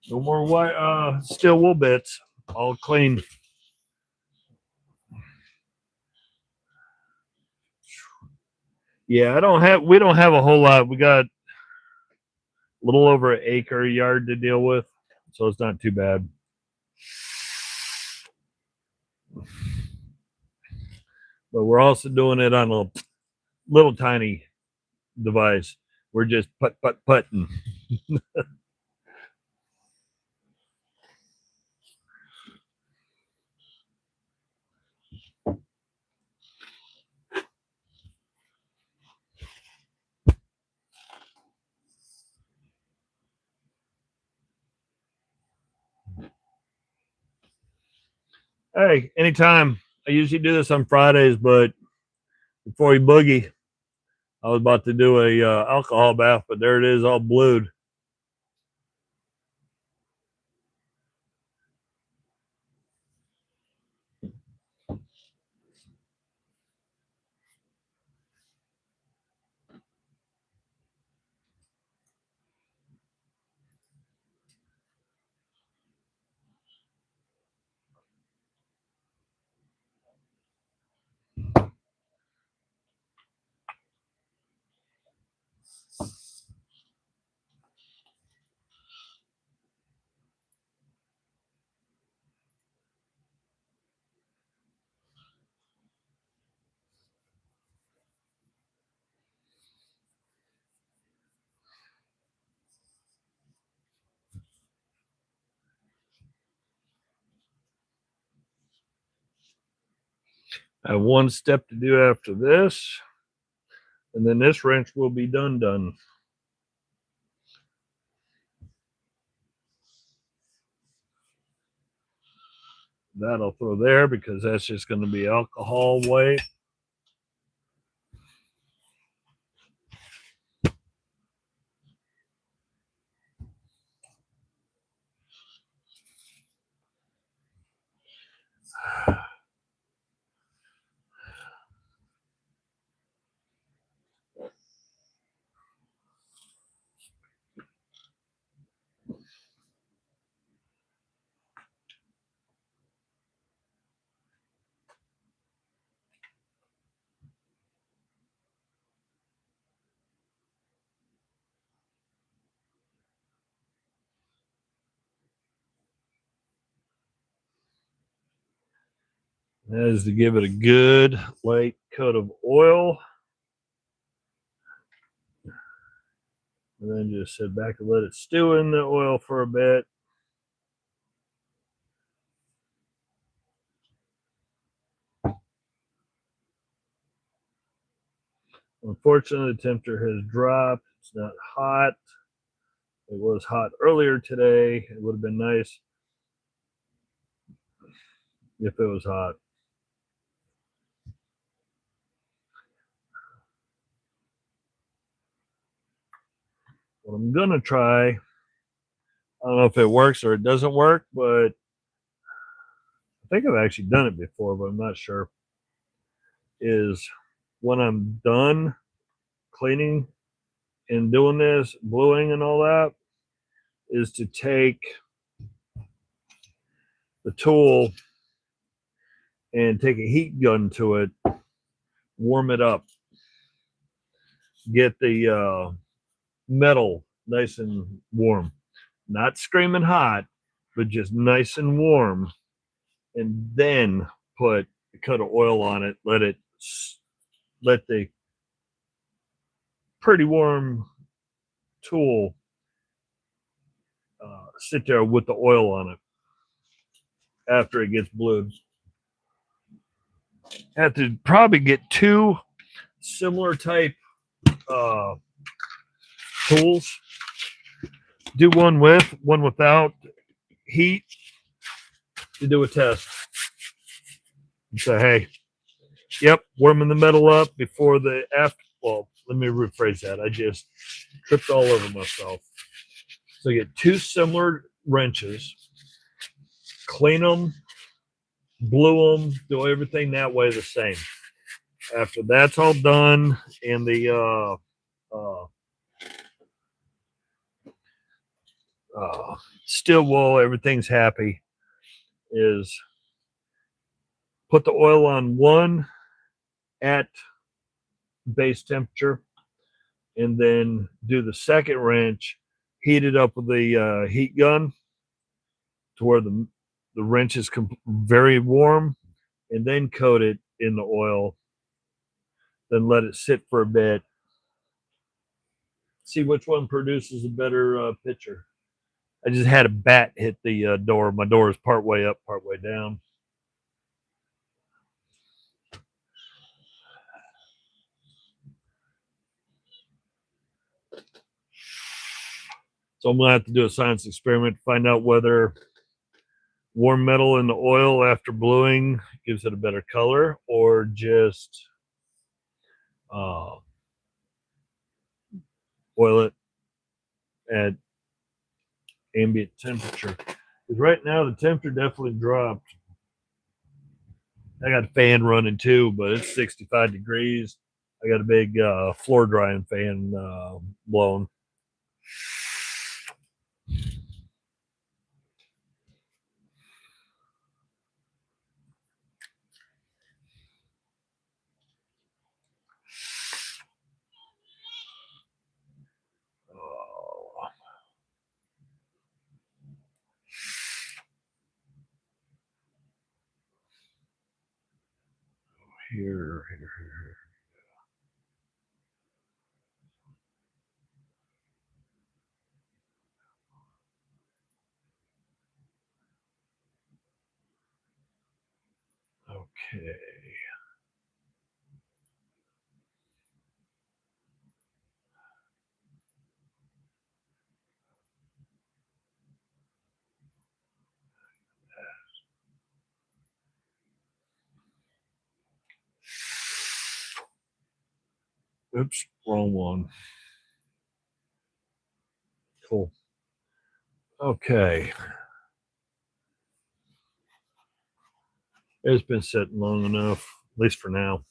no more white steel wool bits. All clean. Yeah, we don't have a whole lot. We got a little over an acre yard to deal with, so it's not too bad. But we're also doing it on a little tiny device. We're just putting. Hey, anytime. I usually do this on Fridays, but before you boogie, I was about to do a alcohol bath, but there it is, all blued. I have one step to do after this, and then this wrench will be done. That'll throw there because that's just going to be alcohol weight. That is to give it a good light coat of oil. And then just sit back and let it stew in the oil for a bit. Unfortunately, the temperature has dropped. It's not hot. It was hot earlier today. It would have been nice if it was hot. What I'm going to try, I don't know if it works or it doesn't work, but I think I've actually done it before, but I'm not sure, is when I'm done cleaning and doing this, bluing and all that, is to take the tool and take a heat gun to it, warm it up, get the metal nice and warm, not screaming hot, but just nice and warm, and then put a cut of oil on it. Let the pretty warm tool sit there with the oil on it after it gets blued. Have to probably get two similar type tools. Do one with, one without heat to do a test. And say, hey, yep, warming the metal up before the after. Well, let me rephrase that. I just tripped all over myself. So you get two similar wrenches, clean them, blue them, do everything that way the same. After that's all done, and the steel wool, everything's happy, is put the oil on one at base temperature, and then do the second wrench, heat it up with the heat gun to where the wrench is very warm, and then coat it in the oil. Then let it sit for a bit. See which one produces a better picture. I just had a bat hit the door. My door is part way up, part way down. So I'm going to have to do a science experiment to find out whether warm metal in the oil after bluing gives it a better color, or just oil it at ambient temperature. Because right now the temperature definitely dropped. I got a fan running too, but it's 65 degrees. I got a big floor drying fan blowing. Here. Okay. Oops, wrong one. Cool. Okay. It's been sitting long enough, at least for now.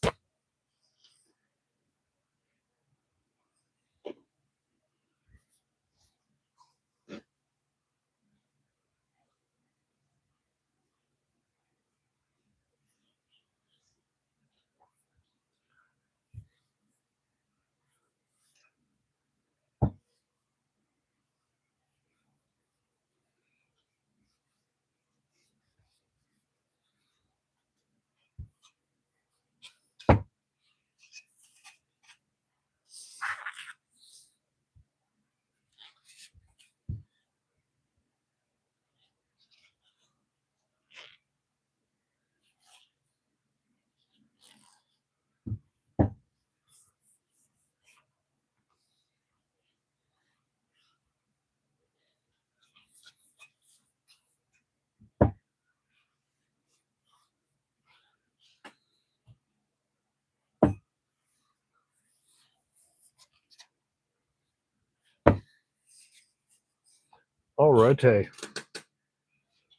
All right, hey.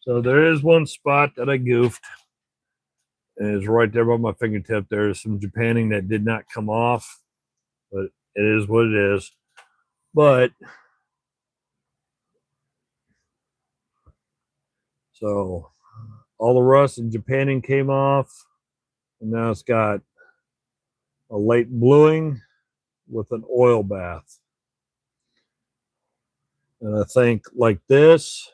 So there is one spot that I goofed. And it's right there by my fingertip. There's some Japanning that did not come off, but it is what it is. But so all the rust and japanning came off, and now it's got a late bluing with an oil bath. And I think like this,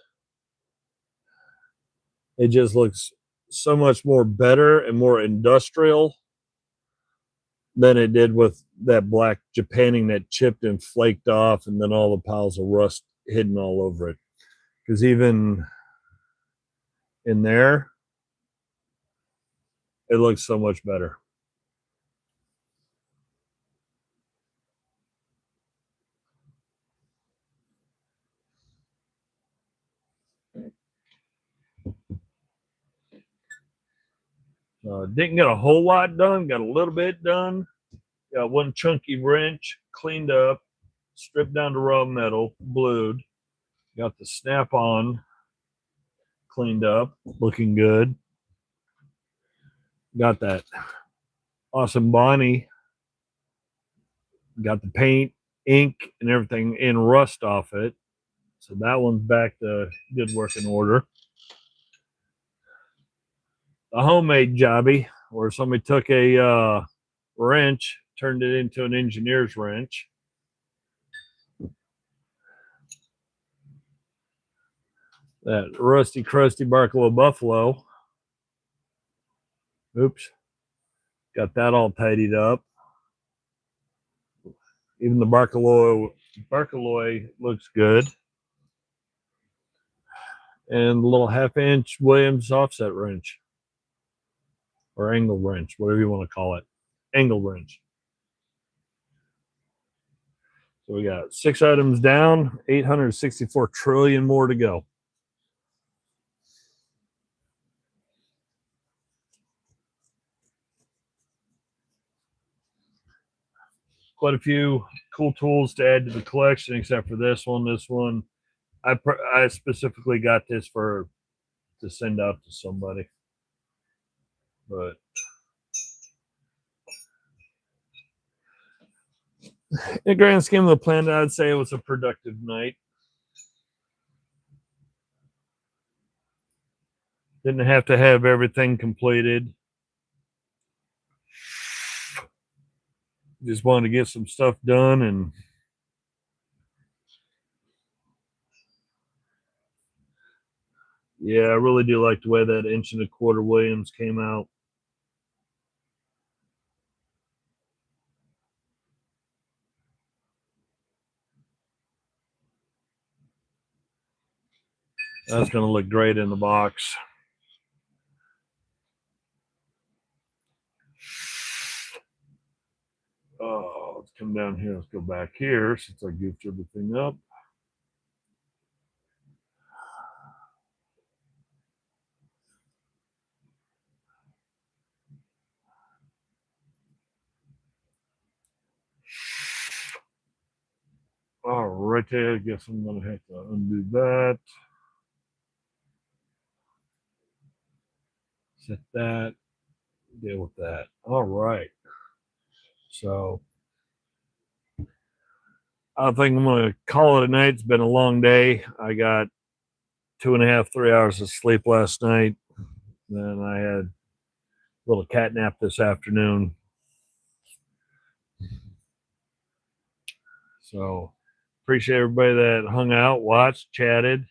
it just looks so much more better and more industrial than it did with that black japanning that chipped and flaked off, and then all the piles of rust hidden all over it. Because even in there, it looks so much better. Didn't get a whole lot done, got a little bit done. Got one chunky wrench cleaned up, stripped down to raw metal, blued. Got the snap-on cleaned up, looking good. Got that awesome Bonnie. Got the paint, ink, and everything in rust off it. So that one's back to good working order. The homemade jobby, where somebody took a wrench, turned it into an engineer's wrench. That rusty, crusty Barkalow Buffalo. Oops. Got that all tidied up. Even the Barkalow looks good. And the little 1/2-inch Williams offset wrench. Or angle wrench, whatever you want to call it. Angle wrench. So we got 6 items down, 864 trillion more to go. Quite a few cool tools to add to the collection, except for this one. This one, I specifically got this to send out to somebody. But in the grand scheme of the plan, I'd say it was a productive night. Didn't have to have everything completed. Just wanted to get some stuff done, and yeah, I really do like the way that 1.25-inch Williams came out. That's going to look great in the box. Oh, let's come down here. Let's go back here since I goofed everything up. All right, there. I guess I'm going to have to undo that. Set that. Deal with that. All right. So I think I'm going to call it a night. It's been a long day. I got 2.5, 3 hours of sleep last night. Then I had a little cat nap this afternoon. So appreciate everybody that hung out, watched, chatted.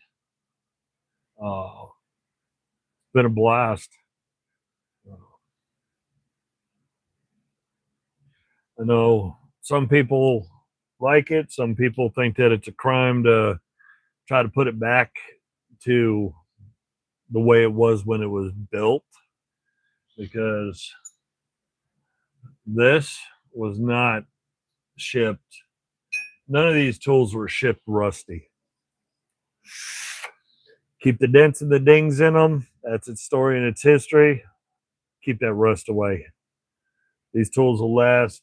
It's been a blast. I know some people like it. Some people think that it's a crime to try to put it back to the way it was when it was built, because this was not shipped. None of these tools were shipped rusty. Keep the dents and the dings in them. That's its story and its history. Keep that rust away. These tools will last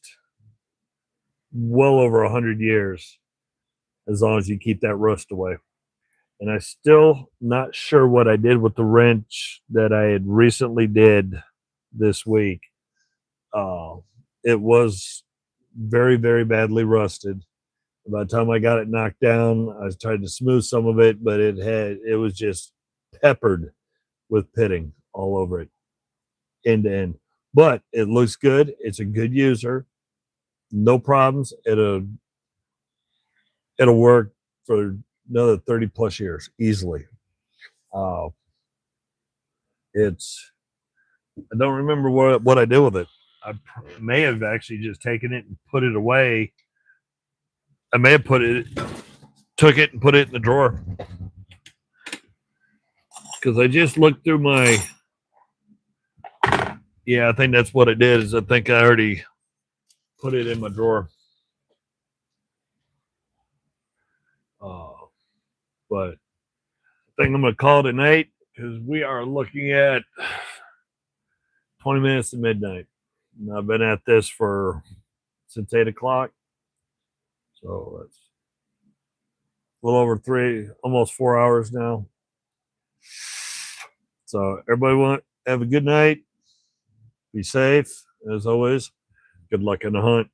well over 100 years as long as you keep that rust away. And I'm still not sure what I did with the wrench that I had recently did this week. It was very, very badly rusted. By the time I got it knocked down, I tried to smooth some of it, but it was just peppered with pitting all over it, end to end. But it looks good. It's a good user. No problems. It'll work for another 30 plus years easily. I don't remember what I did with it. I may have actually just taken it and put it away. I may have took it and put it in the drawer, because I just looked through my. Yeah, I think that's what it did. Is I think I already put it in my drawer. But I think I'm gonna call it a night, because we are looking at 20 minutes to midnight. And I've been at this since 8 o'clock. So that's a little over almost 4 hours now. So everybody have a good night. Be safe. As always, good luck in the hunt.